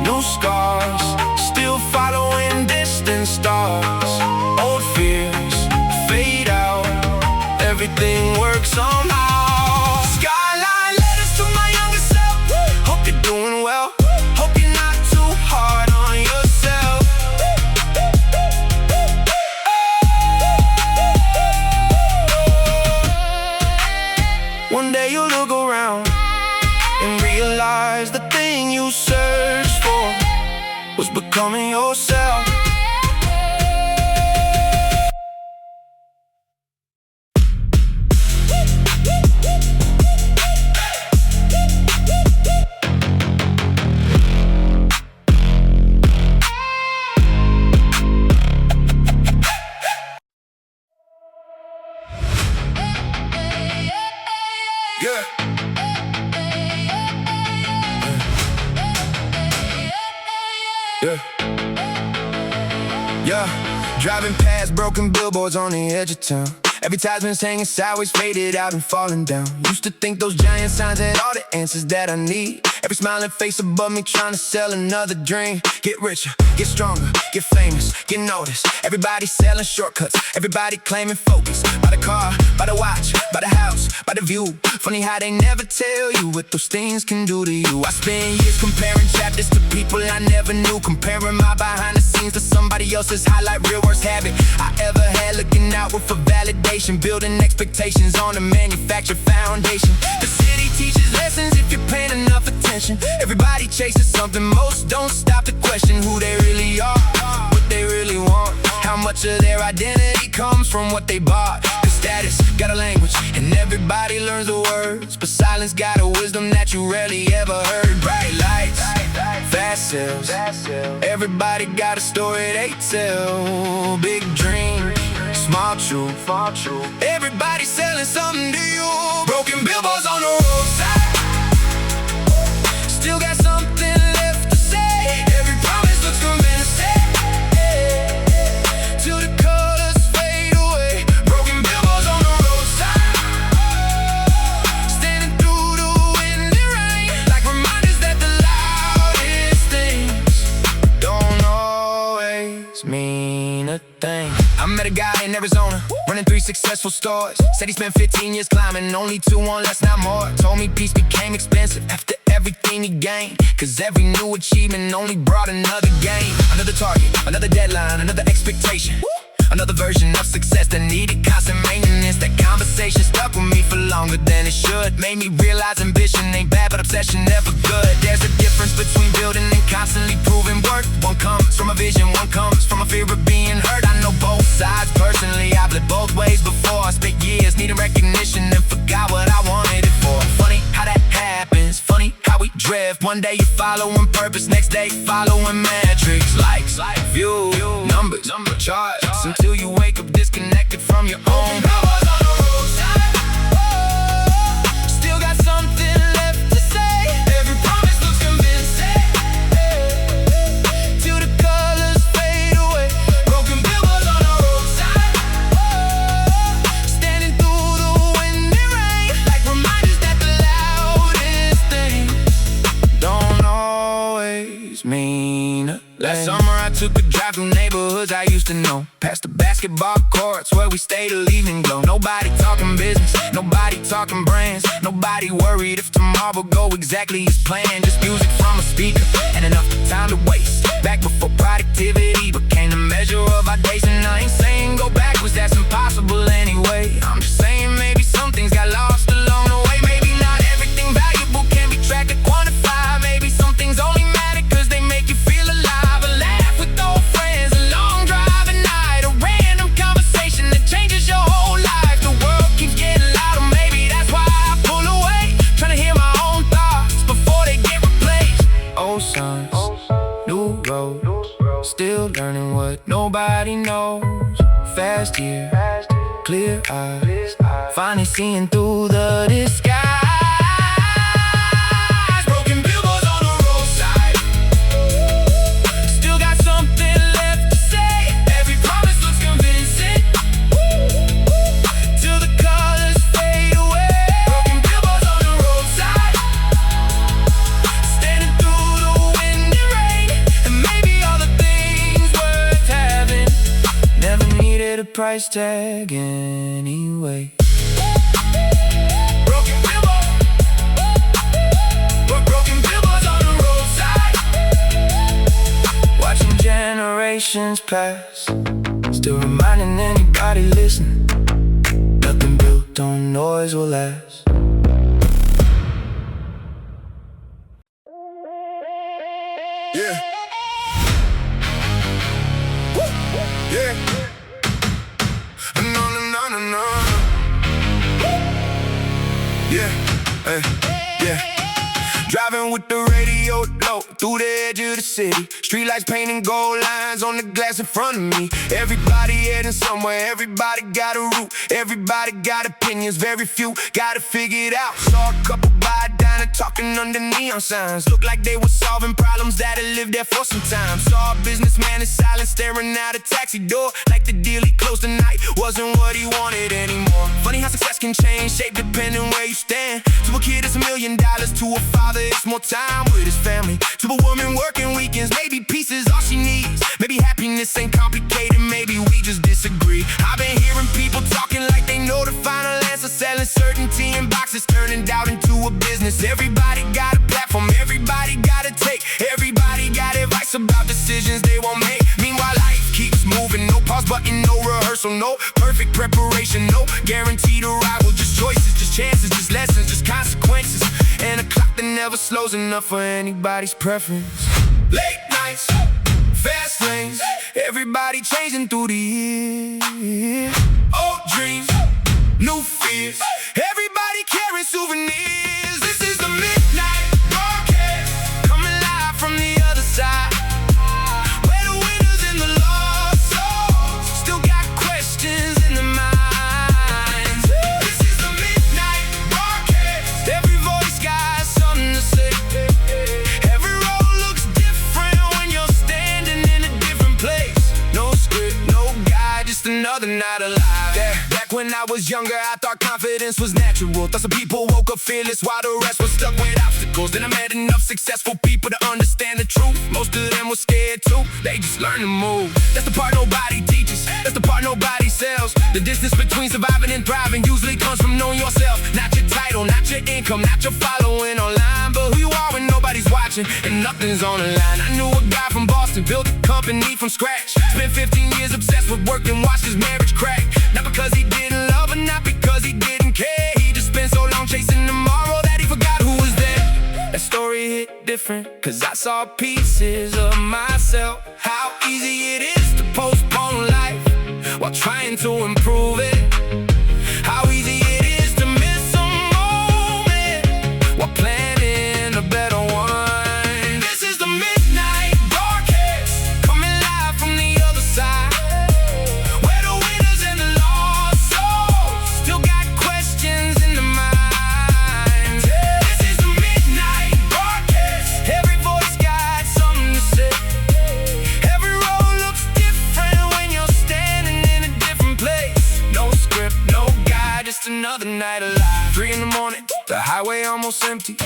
New scars, still following distant stars. Old fears fade out, everything works somehow. Skyline letters to my younger self. Hope you're doing well, hope you're not too hard on yourself. One day you'll look around and realize the thing you searched for was becoming yourself. Yeah. Yeah. Yeah. Driving past broken billboards on the edge of town. Advertisements hanging sideways, faded out and falling down. Used to think those giant signs had all the answers that I need. Every smiling face above me trying to sell another dream. Get richer, get stronger, get famous, get noticed. Everybody selling shortcuts, everybody claiming focus. By the car, by the watch, by the house, by the view. Funny how they never tell you what those things can do to you. I spend years comparing chapters to people I never knew, comparing my behind the scenes to somebody else's highlight. Real worst habit I ever had, looking outward for validation, building expectations on a manufactured foundation. The city teaches lessons if you're paying enough attention. Everybody chases something, most don't stop to question who they really are, what they really want. How much of their identity comes from what they bought. Cause status got a language and everybody learns the words, but silence got a wisdom that you rarely ever heard. Bright lights, fast sales, everybody got a story they tell. Big dreams, small truth, everybody selling something to you. Broken billboards on the roadside, still got something left to say. Every promise looks convincing, till the colors fade away. Broken billboards on the roadside, standing through the wind and rain, like reminders that the loudest things don't always mean a thing. I met a guy in Arizona, running 3 successful stores. Said he spent 15 years climbing, only 2 on less, not more. Told me peace became expensive after everything he gained, cause every new achievement only brought another gain. Another target, another deadline, another expectation, another version of success that needed constant maintenance. That conversation stuck with me for longer than it should. Made me realize ambition ain't bad, but obsession never good. There's a difference between building and constantly proving worth. One comes from a vision, one comes from a fear of being hurt. I know both sides personally, I've lived both ways before. I spent years needing recognition and forgot what I wanted it for. Funny how that happens, funny how we drift. One day you're following purpose, next day following metrics. Likes, view, numbers, charts, until you wake up disconnected from your own. Still got something left to say. Every promise looks convincing, till the colors fade away. Broken billboards on the roadside, standing through the wind and rain, like reminders that the loudest things don't always mean a thing. Last summer I took a drive through neighborhoods I used to know, past the basketball courts where we stayed till evening glow. Nobody talking business, nobody talking brands, nobody worried if tomorrow go exactly as planned. Just music from a speaker and enough time to waste. Back before productivity became the measure of our days. And I ain't saying go backwards, that's impossible anyway. I'm just saying maybe some things got lost along the way. Maybe not everything valuable can be tracked or quantified. Maybe some things only matter cause they make you feel alive. A laugh with old friends, a long drive at night, a random conversation that changes your whole life. The world keeps getting louder, maybe that's why I pull away, trying to hear my own thoughts before they get replaced. Old songs, new roads, still learning what nobody knows. fast year, clear eyes, finally seeing through the disguise. Broken billboards on the roadside, still got something left to say. Every promise looks convincing, till the colors fade away. Broken billboards on the roadside, standing through the wind and rain, and maybe all the things worth having never needed a price tag anyway. Broken billboards on the roadside, watching generations pass, still reminding anybody listening, nothing built on noise will last. Yeah. Woo. Yeah. No, no, no, no, no. Yeah. Hey. Yeah. Driving with the radio low through the edge of the city. Streetlights painting gold lines on the glass in front of me. Everybody heading somewhere, everybody got a route, everybody got opinions, very few gotta figure it out. Saw a couple by down and talking under neon signs. Looked like they were solving problems that had lived there for some time. Saw a businessman in silence staring out a taxi door, like the deal he closed tonight wasn't what he wanted anymore. Funny how success can change shape depending where you stand. To a kid it's $1 million, to a father it's more time with his family. To a woman working weekends, maybe peace is all she needs. Maybe happiness ain't complicated, maybe we just disagree. I've been hearing people talking like they know the final answer, selling certainty in boxes, turning doubt into a business. Everybody got a platform, everybody got a take, everybody got advice about decisions they won't make. Meanwhile life keeps moving, no pause button, no rehearsal, no perfect preparation, no guaranteed arrival, just choices, just chances, just lessons, just consequences, and a clock that never slows enough for anybody's preference. Late nights, fast lanes, everybody changing through the years. Old dreams, new fears, everybody carrying souvenirs. This is the midnight broadcast, coming live from the other side, where the winners and the lost souls still got questions in their minds. This is the midnight broadcast, every voice got something to say. Every road looks different when you're standing in a different place. No script, no guide, just another night alive. Yeah. Back when I was younger, I thought confidence was natural. Thought some people woke up fearless while the rest was stuck with obstacles. Then I met enough successful people to understand the truth. Most of them were scared too, they just learned to move. That's the part nobody teaches, that's the part nobody sells. The distance between surviving and thriving usually comes from knowing yourself. Not your title, not your income, not your following online, but who you are when nobody's watching and nothing's on the line. I knew a guy from Boston, built a company from scratch. Spent 15 years obsessed with work and watched his marriage crack. Not because he didn't love her, not because he didn't care. He just spent so long chasing tomorrow that he forgot who was there. That story hit different, cause I saw pieces of myself. How easy it is to postpone life while trying to improve it. How easy it is to miss a moment while planning a better one. This is the midnight broadcast, coming live from the other side, where the winners and the lost souls still got questions in their minds. This is the midnight broadcast, every voice got something to say. Every road looks different when you're standing in a different place. No script, no guide, just another night alive. 3 in the morning, the highway almost empty,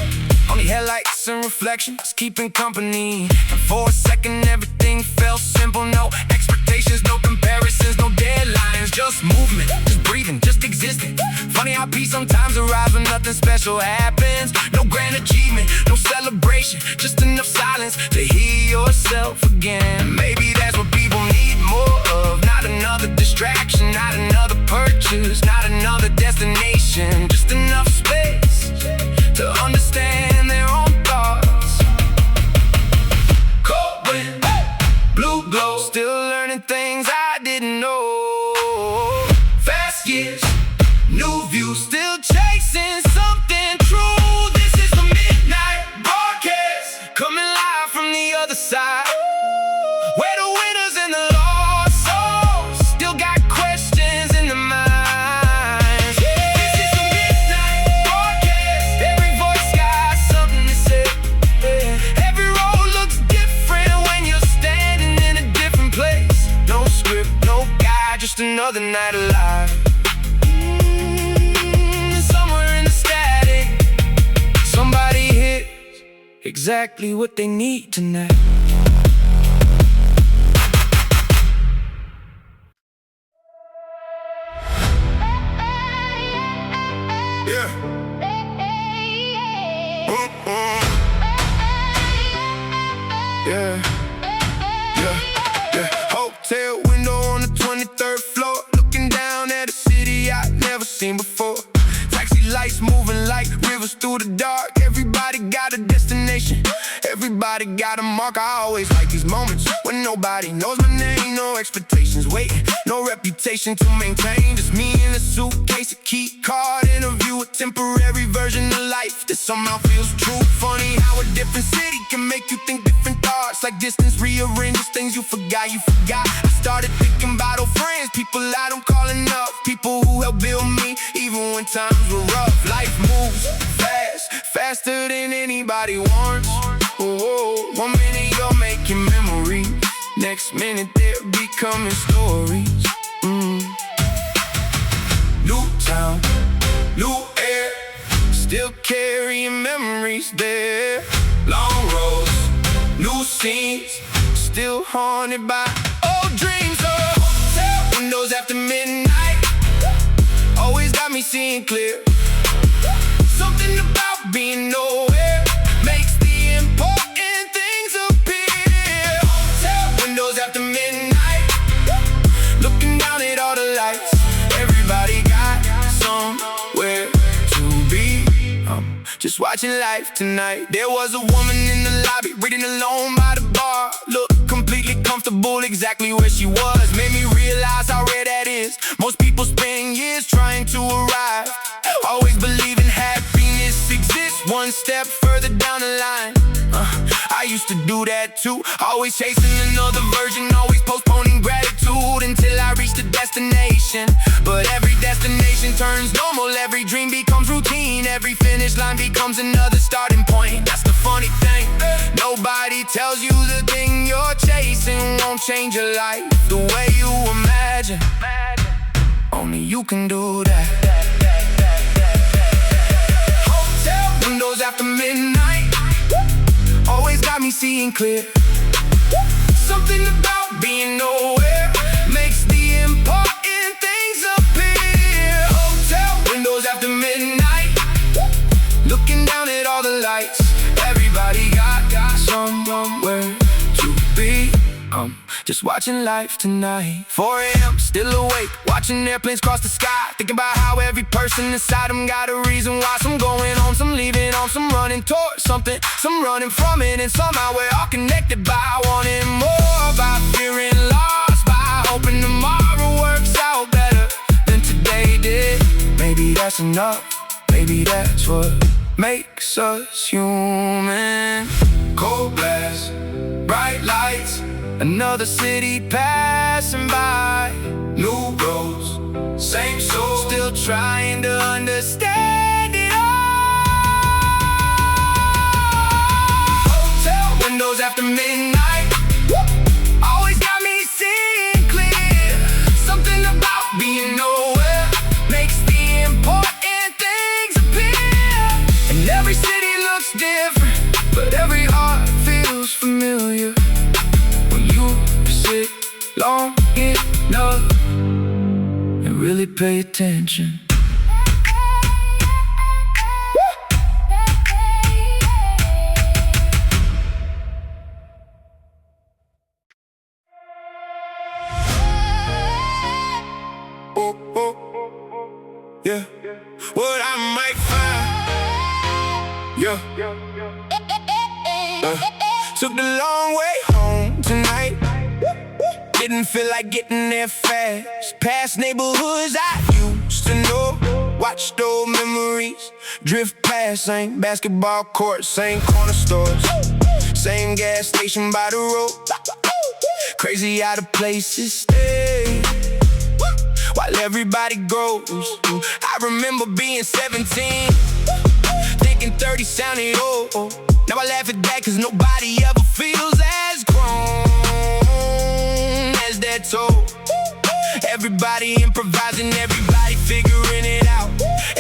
only headlights and reflections keeping company. And for a second everything felt simple, no expectations, no comparisons, no deadlines, just movement, just breathing, just existing. Funny how peace sometimes arrives when nothing special happens. No grand achievement, no celebration, just enough silence to hear yourself again. Maybe that's what people need more of, not another distraction, not another purchase, not another destination, just enough space to understand their own thoughts. Cold wind, blue glow, still learning things I didn't know. Fast years, new views, still chasing something true. This is the midnight broadcast, coming live from the other side, where the winners and the lost souls still got questions another night alive. Somewhere in the static, somebody hits exactly what they need tonight. Yeah. Yeah. Yeah. Yeah. Hotel window on the 23rd floor, looking down at a city I've never seen before. Taxi lights moving like rivers through the dark. Everybody got a destination, everybody got a mark. I always like these moments when nobody knows my name. No expectations, wait, no reputation to maintain. Just me in a suitcase, a key card, interview, a temporary version of life that somehow feels true. Funny how a different city can make you think different thoughts. Like distance rearranges things you forgot. I started thinking about old friends, people I don't call enough, people who helped build me even when times were rough. Life moves fast, faster than anybody wants. Oh, 1 minute you're making memories, next minute they're becoming stories. New town, new air, still carrying memories there. Long roads, new scenes, still haunted by old dreams. Oh, hotel windows after midnight always got me seeing clear. Something about being nowhere makes the important things appear. Hotel windows after midnight, looking down at all the lights. Everybody got somewhere to be. Just watching life tonight. There was a woman in the lobby, reading alone by the bar. Looked completely comfortable, exactly where she was. Made me realize how rare that is. Most people spend years trying to arrive, always believing happiness exists one step further down the line. I used to do that too, always chasing another version, always postponing gratitude until I reached the destination. But every destination turns normal, every dream becomes routine, every finish line becomes another starting point. That's the funny thing, nobody tells you the thing you're chasing won't change your life the way you imagine. Only you can do that. Hotel windows after midnight always got me seeing clear. Something about being nowhere makes the important things appear. Hotel windows after midnight, looking down at all the lights. Everybody got somewhere to be. Just watching life tonight. 4 a.m. still awake, watching airplanes cross the sky, thinking about how every person inside them got a reason why. Some going home, some leaving home, some running towards something, some running from it, and somehow we're all connected by wanting more, by fearing lost, by hoping tomorrow works out better than today did. Maybe that's enough, maybe that's what makes us human. Cold blast, bright lights, another city passing by. New roads, same soul, still trying to understand it all. Hotel windows after midnight always got me seeing clear. Something about being nowhere makes the important things appear. And every city looks different, but every heart feels familiar. Sit long enough and really pay attention. Oh, oh, yeah. What I might find, yeah. Took the long way home tonight. Didn't feel like getting there fast. Past neighborhoods I used to know, watched old memories drift past. Same basketball courts, same corner stores, same gas station by the road. Crazy how the places stay while everybody grows. I remember being 17, thinking 30 sounded old. Now I laugh at that cause nobody ever feels as grown as that told. Everybody improvising, everybody figuring it out.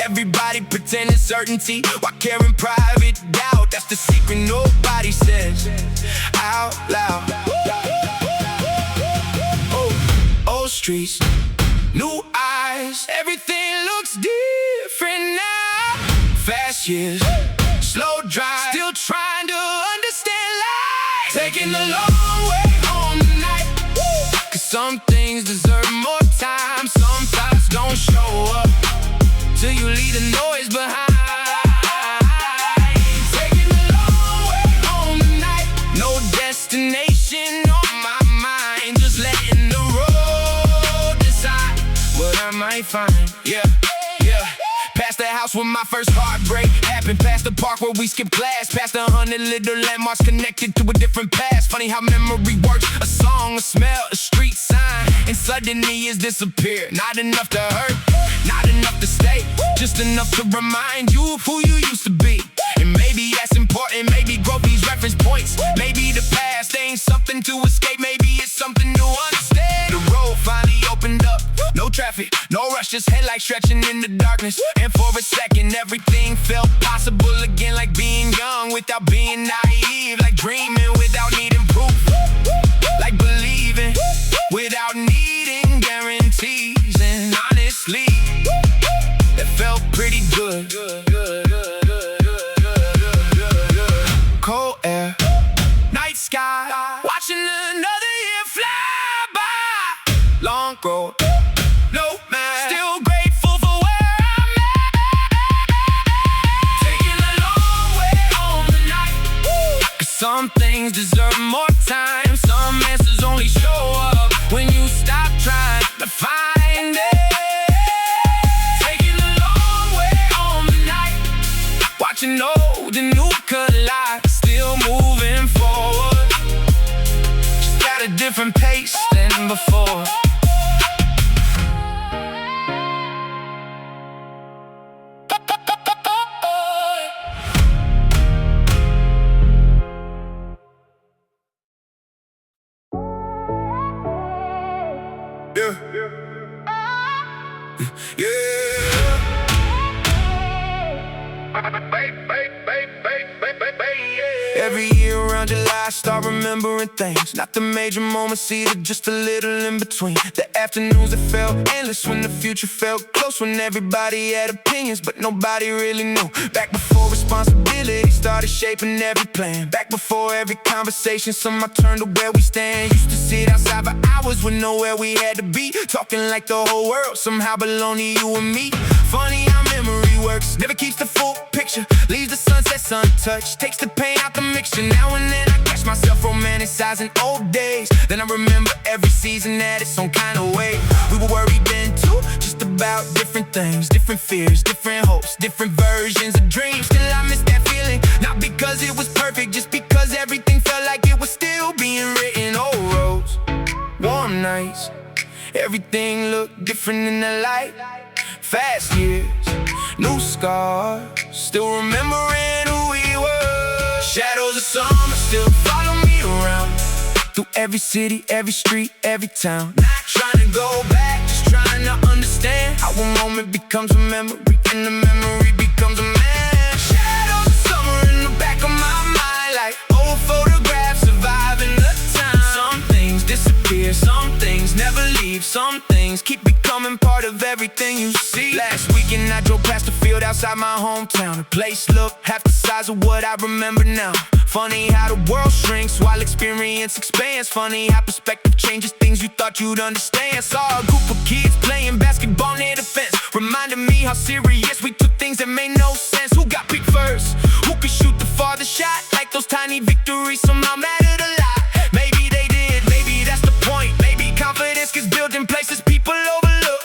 Everybody pretending certainty while carrying private doubt. That's the secret nobody says out loud. Old streets, new eyes, everything looks different now. Fast years, slow drive, still trying to understand life. Taking the long way home tonight. Cause some things deserve more time. Some thoughts don't show up till you leave the noise behind. Taking the long way home tonight. No destination on my mind, just letting the road decide what I might find. Yeah. Past the house where my first heartbreak happened. Past the park where we skipped class. Past 100 little landmarks connected to a different past. Funny how memory works. A song, a smell, a street sign, and suddenly it's disappeared. Not enough to hurt, not enough to stay, just enough to remind you of who you used to be. And maybe that's important, maybe grow these reference points. Maybe the past ain't something to escape, maybe it's something to understand. The road finally opened up, no traffic, no rush, just headlights stretching in the darkness. And for a second everything felt possible again, like being young without being naive, like dreaming without needing proof, like believing without needing guarantees. And honestly, it felt pretty good. Cold air, night sky, watching another year fly by. Long road, no man, still grateful for where I'm at. Taking a long way home tonight. Cause some things deserve more time. Some answers only show up when you stop trying to find it. Taking a long way home tonight. Watching old and new collide. Still moving forward, just got a different pace than before. Every year around July I start remembering things. Not the major moments either, just a little in between. The afternoons that felt endless, when the future felt close, when everybody had opinions but nobody really knew. Back before responsibility started shaping every plan. Back before every conversation somehow turned to where we stand. Used to sit outside for hours with nowhere we had to be, talking like the whole world somehow belonged to you and me. Funny how memory works, never keeps the full picture, leaves the sunsets untouched, takes the pain out the mixture. Now and then I catch myself romanticizing old days. Then I remember every season had its own kind of way. We were worried then too, just about different things, different fears, different hopes, different versions of dreams. Still I miss that feeling, not because it was perfect, just because everything felt like it was still being written. Old roads, warm nights, everything looked different in the light. Fast years, new scars, still remembering who we were. Shadows of summer still follow me around, through every city, every street, every town. Not trying to go back, just trying to understand how a moment becomes a memory, and the memory becomes a man. Shadows of summer in the back of my mind, like old photographs surviving the time. Some things disappear, some things never leave, some things keep becoming part of everything you see. Last weekend I drove past a field outside my hometown. The place looked half the size of what I remember now. Funny how the world shrinks while experience expands. Funny how perspective changes things you thought you'd understand. Saw a group of kids playing basketball near the fence, reminded me how serious we took things that made no sense. Who got picked first? Who could shoot the farthest shot? Like those tiny victories somehow mattered a lot. Maybe they did, maybe that's the point. Maybe confidence gets built in places people overlook.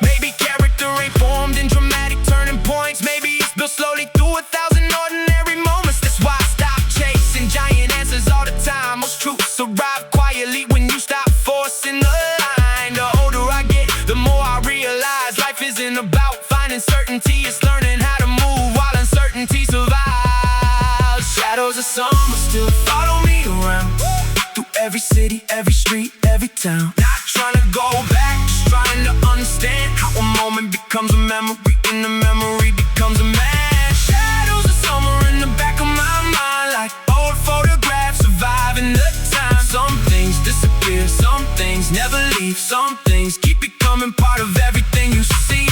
Maybe character ain't formed in dramatic turning points. Maybe it's built slowly through 1,000 ordinary moments. That's why I stop chasing giant answers all the time. Most truths arrive quietly when you stop forcing the line. The older I get, the more I realize life isn't about finding certainty. It's learning how to move while uncertainty survives. Shadows of summer still follow me around, through every city, every street, every town. Not trying to go back, becomes a memory, and the memory becomes a man. Shadows of summer in the back of my mind, like old photographs surviving the time. Some things disappear, some things never leave, some things keep becoming part of everything you see.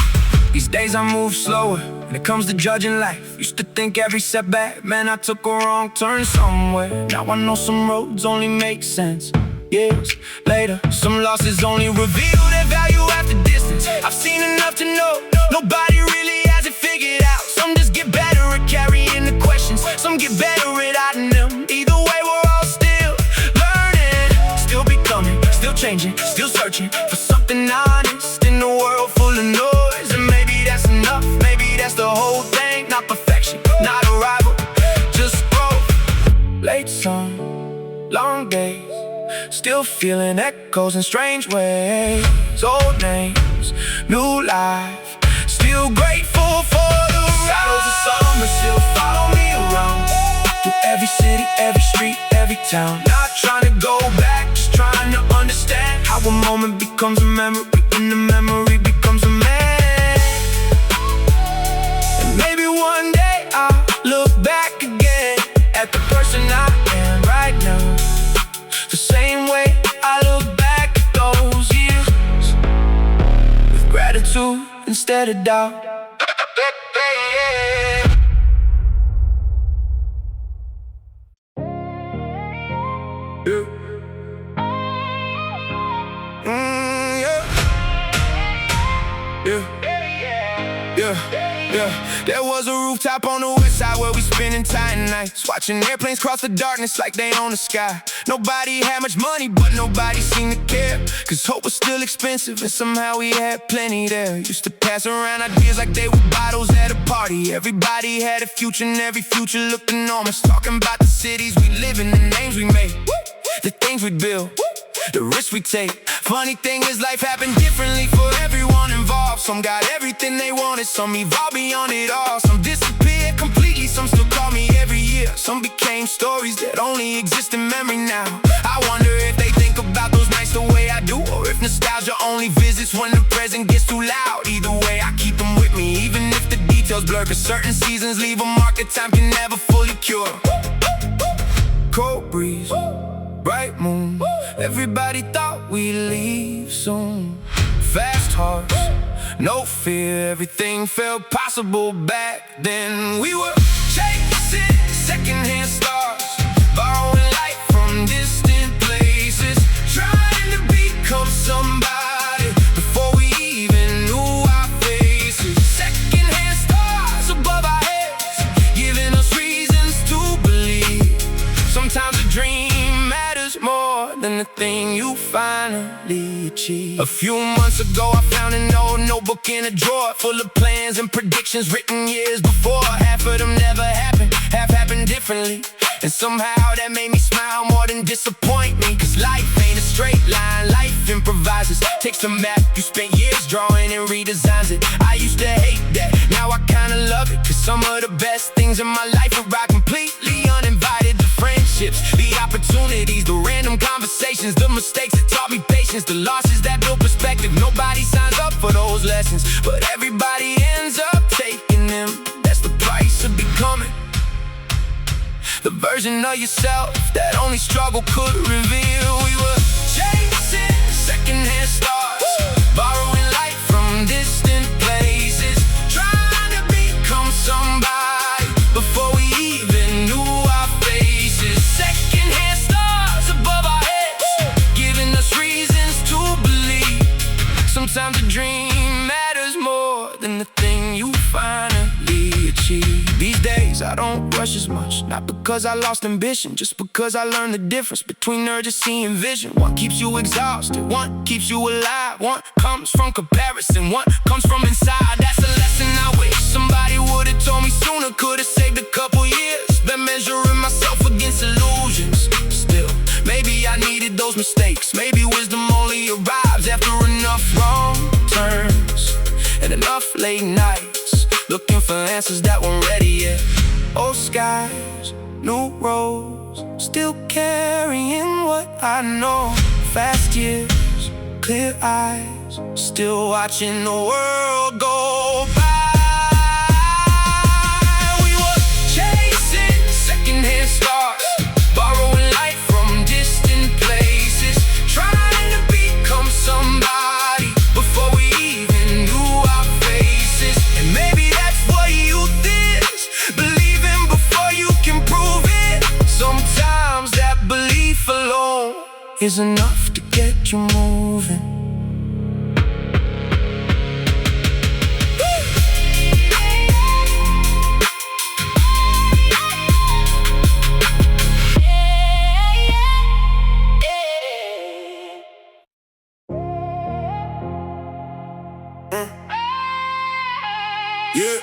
These days I move slower when it comes to judging life. Used to think every setback, man, I took a wrong turn somewhere. Now I know some roads only make sense years later. Some losses only reveal their value after distance. I've seen enough to know nobody really has it figured out. Some just get better at carrying the questions, some get better at hiding them. Either way, we're all still learning, still becoming, still changing, still searching for something honest in a world full of noise. And maybe that's enough, maybe that's the whole thing. Not perfection, not a rival, just growth. Late sun, long days, still feeling echoes in strange ways. Old names, new life, still grateful for the shadows of summer still follow me around. Through every city, every street, every town. Not trying to go back, just trying to understand how a moment becomes a memory, and the memory becomes a man. And maybe one day I'll look back again at the person I am right now, the same way I look back at those years, with gratitude instead of doubt. There was a rooftop on the west side where we spending time nights, watching airplanes cross the darkness like they own the sky. Nobody had much money, but nobody seemed to care, cause hope was still expensive, and somehow we had plenty there. Used to pass around ideas like they were bottles at a party. Everybody had a future, and every future looked enormous. Talking about the cities we live in, the names we made, the things we build, the risks we take. Funny thing is, life happened differently for everyone involved. Some got everything they wanted, some evolved beyond it all. Some disappeared completely, some still call me every year. Some became stories that only exist in memory now. I wonder if they think about those nights the way I do, or if nostalgia only visits when the present gets too loud. Either way, I keep them with me, even if the details blur, cause certain seasons leave a mark that time can never fully cure. Cold breeze, bright moon, everybody thought we'd leave soon. Fast hearts, no fear, everything felt possible back then. We were chasing secondhand stars, borrowing light from distant places, trying to become somebody before we even knew our faces. Secondhand stars above our heads, giving us reasons to believe. Sometimes a dream matters more than the thing you finally achieve. A few months ago I found an old notebook in a drawer, full of plans and predictions written years before. Half of them never happened, half happened differently, and somehow that made me smile more than disappoint me. Cause life ain't a straight line, life improvises. Takes a map you spent years drawing and redesigns it. I used to hate that, now I kinda love it, cause some of the best things in my life arrive completely uninvited. The friendships, the opportunities, the random conversations, the mistakes that taught me patience, the losses that built perspective. Nobody signs up for those lessons, but everybody ends up taking them. That's the price of becoming the version of yourself that only struggle could reveal. We were chasing secondhand stars, borrowing light from distant places, trying to become somebody before we even knew our faces. Secondhand stars above our heads, giving us reasons to believe. Sometimes a dream matters more than the thing you finally achieve. These days I don't rush as much, not because I lost ambition, just because I learned the difference between urgency and vision. One keeps you exhausted, one keeps you alive. One comes from comparison, one comes from inside. That's a lesson I wish somebody would've told me sooner. Could've saved a couple years, been measuring myself against illusions. Still, maybe I needed those mistakes. Maybe wisdom only arrives after enough wrong turns and enough late nights, looking for answers that weren't ready yet. Old skies, new roads, still carrying what I know. Fast years, clear eyes, still watching the world go by. We were chasing secondhand stars, borrowing light from distant places, trying to become somebody before we even knew our faces. And maybe that's what youth is, believing before you can prove it. Sometimes that belief alone is enough to get you moving. Yeah.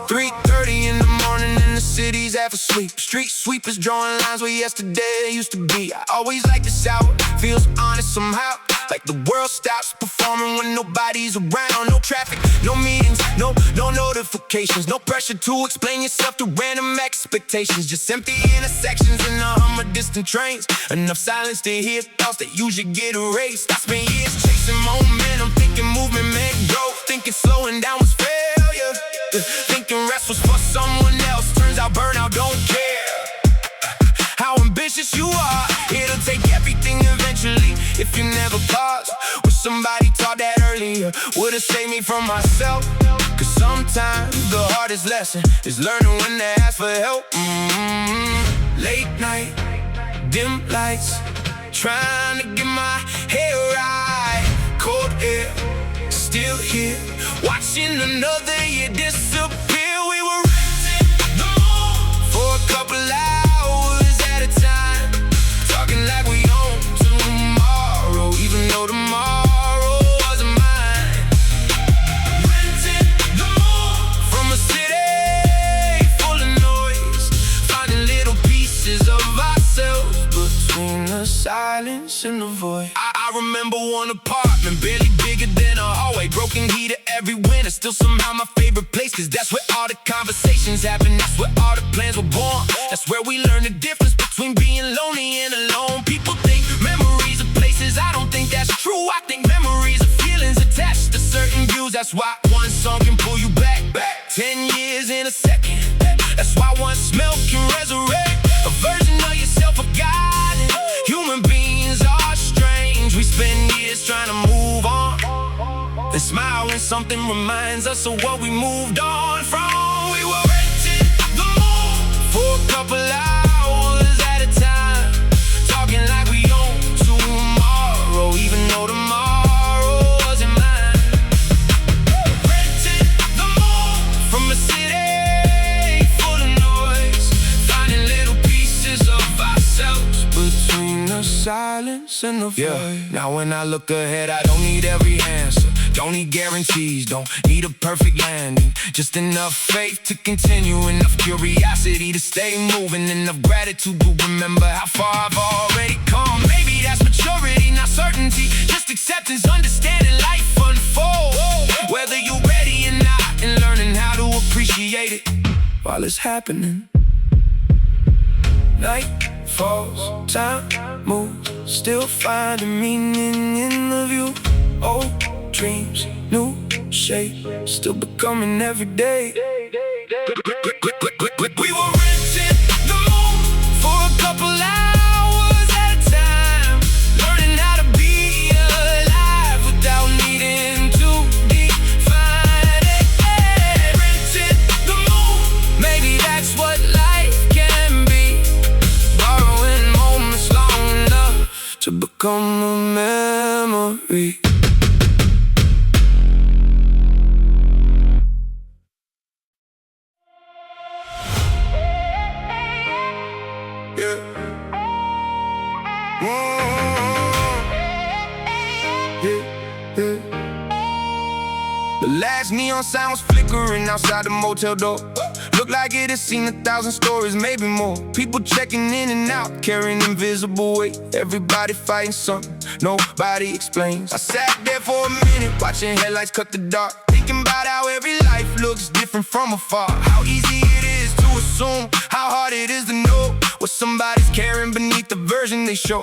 3:30 in the morning and the city's half asleep. Street sweepers drawing lines where yesterday used to be. I always like the shower, feels honest somehow, like the world stops performing when nobody's around. No traffic, no meetings, no notifications, no pressure to explain yourself to random expectations. Just empty intersections and the hum of distant trains. Enough silence to hear thoughts that usually get erased. I spent years chasing momentum, thinking movement meant growth, thinking slowing down was failure, thinking rest was for someone else. Turns out burnout don't care how ambitious you are. It'll take everything eventually if you never pause. Wish somebody taught that earlier, would've saved me from myself. Cause sometimes the hardest lesson is learning when to ask for help. Late night, dim lights, trying to get my hair right. Cold air, still here, watching another year disappear. We were renting the moon for a couple hours at a time, talking like we own tomorrow, even though tomorrow wasn't mine. Renting the moon from a city full of noise, finding little pieces of ourselves between the silence and the void. I remember one apartment, barely bigger than a hallway, broken heater every winter, still somehow my favorite place. Cause that's where all the conversations happen, that's where all the plans were born. That's where we learn the difference between being lonely and alone. People think memories of places, I don't think that's true. I think memories of feelings attached to certain views. That's why one song can pull you back 10 years in a second. That's why one smell can resurrect a version of yourself forgotten. Human beings are strange, we spend years trying to move on, then smile when something reminds us of what we moved on from. We were renting the moon for a couple hours at a time, talking like we own tomorrow, even though tomorrow wasn't mine. Renting the moon from a city full of noise, finding little pieces of ourselves between the silence and the void. Now when I look ahead, I don't need every answer, don't need guarantees, don't need a perfect landing, just enough faith to continue, enough curiosity to stay moving, enough gratitude to remember how far I've already come. Maybe that's maturity, not certainty, just acceptance, understanding life unfold, whether you're ready or not, and learning how to appreciate it while it's happening. Night falls, time moves, still finding meaning in the view. Old dreams, new shape, still becoming every day. We were renting the moon for a couple hours at a time, learning how to be alive without needing to define it. Renting the moon, maybe that's what life can be, borrowing moments long enough to become a memory. The last neon sign was flickering outside the motel door. Looked like it had seen 1,000 stories, maybe more. People checking in and out, carrying invisible weight. Everybody fighting something, nobody explains. I sat there for a minute, watching headlights cut the dark, thinking about how every life looks different from afar. How easy it is to assume, how hard it is to know what somebody's carrying beneath the version they show.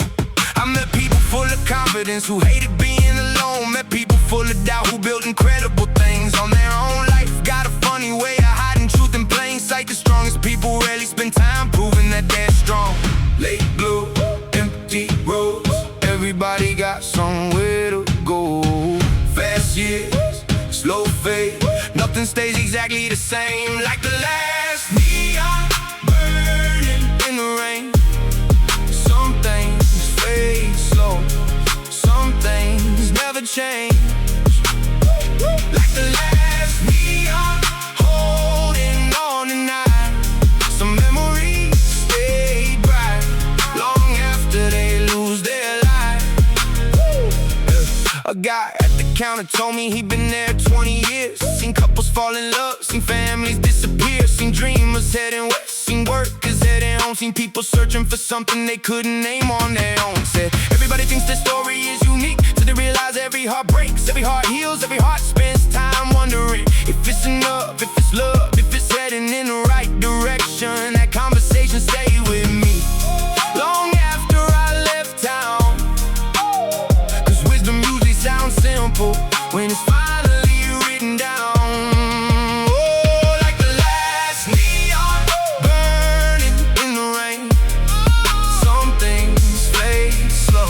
I met people full of confidence who hated being alone. Met people full of doubt who built incredible things on their own life. Got a funny way of hiding truth in plain sight. The strongest people rarely spend time proving that they're strong. Late blue, empty roads, everybody got somewhere to go. Fast years, slow fade, nothing stays exactly the same. Like the last neon burning in the rain. Some things fade slow, some things never change. Like the last neon holding on tonight. Some memories stay bright long after they lose their life. A guy at the counter told me he'd been there 20 years. Seen couples fall in love, seen families disappear, seen dreamers heading west, seen workers heading home, seen people searching for something they couldn't name on their own. Said everybody thinks their story is unique, till they realize every heart breaks, every heart heals, every heart spends time wondering if it's enough, if it's love, if it's heading in the right direction. That conversation stay with me long after I left town, 'cause wisdom usually sounds simple when it's finally written down. Oh, like the last neon burning in the rain. Some things fade slow,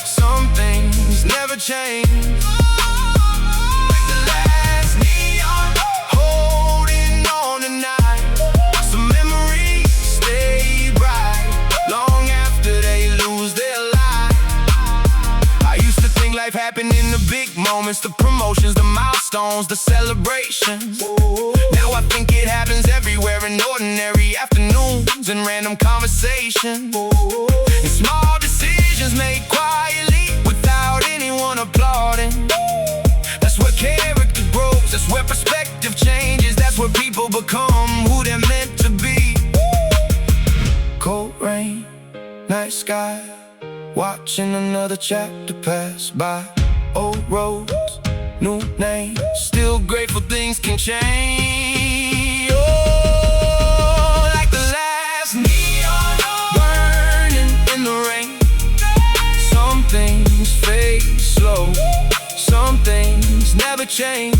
some things never change. Like the last neon holding on tonight. Some memories stay bright long after they lose their life. I used to think life happened in the big moments, the promotions, the milestones, the celebrations. Now I think it happens everywhere in ordinary afternoons and random conversations. And small decisions made quietly without anyone applauding. That's where character grows, that's where perspective changes, that's where people become who they're meant to be. Cold rain, night sky, watching another chapter pass by. Old roads, new names, still grateful things can change. Oh, like the last neon burning in the rain. Some things fade slow, some things never change.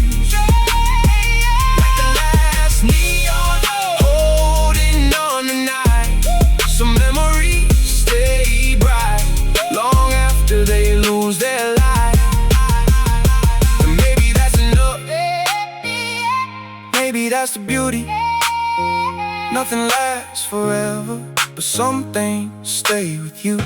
Like the last neon holding on tonight. Some memories stay bright long after they lose their life. And maybe that's enough, maybe that's the beauty. Nothing lasts forever, but some things stay with you.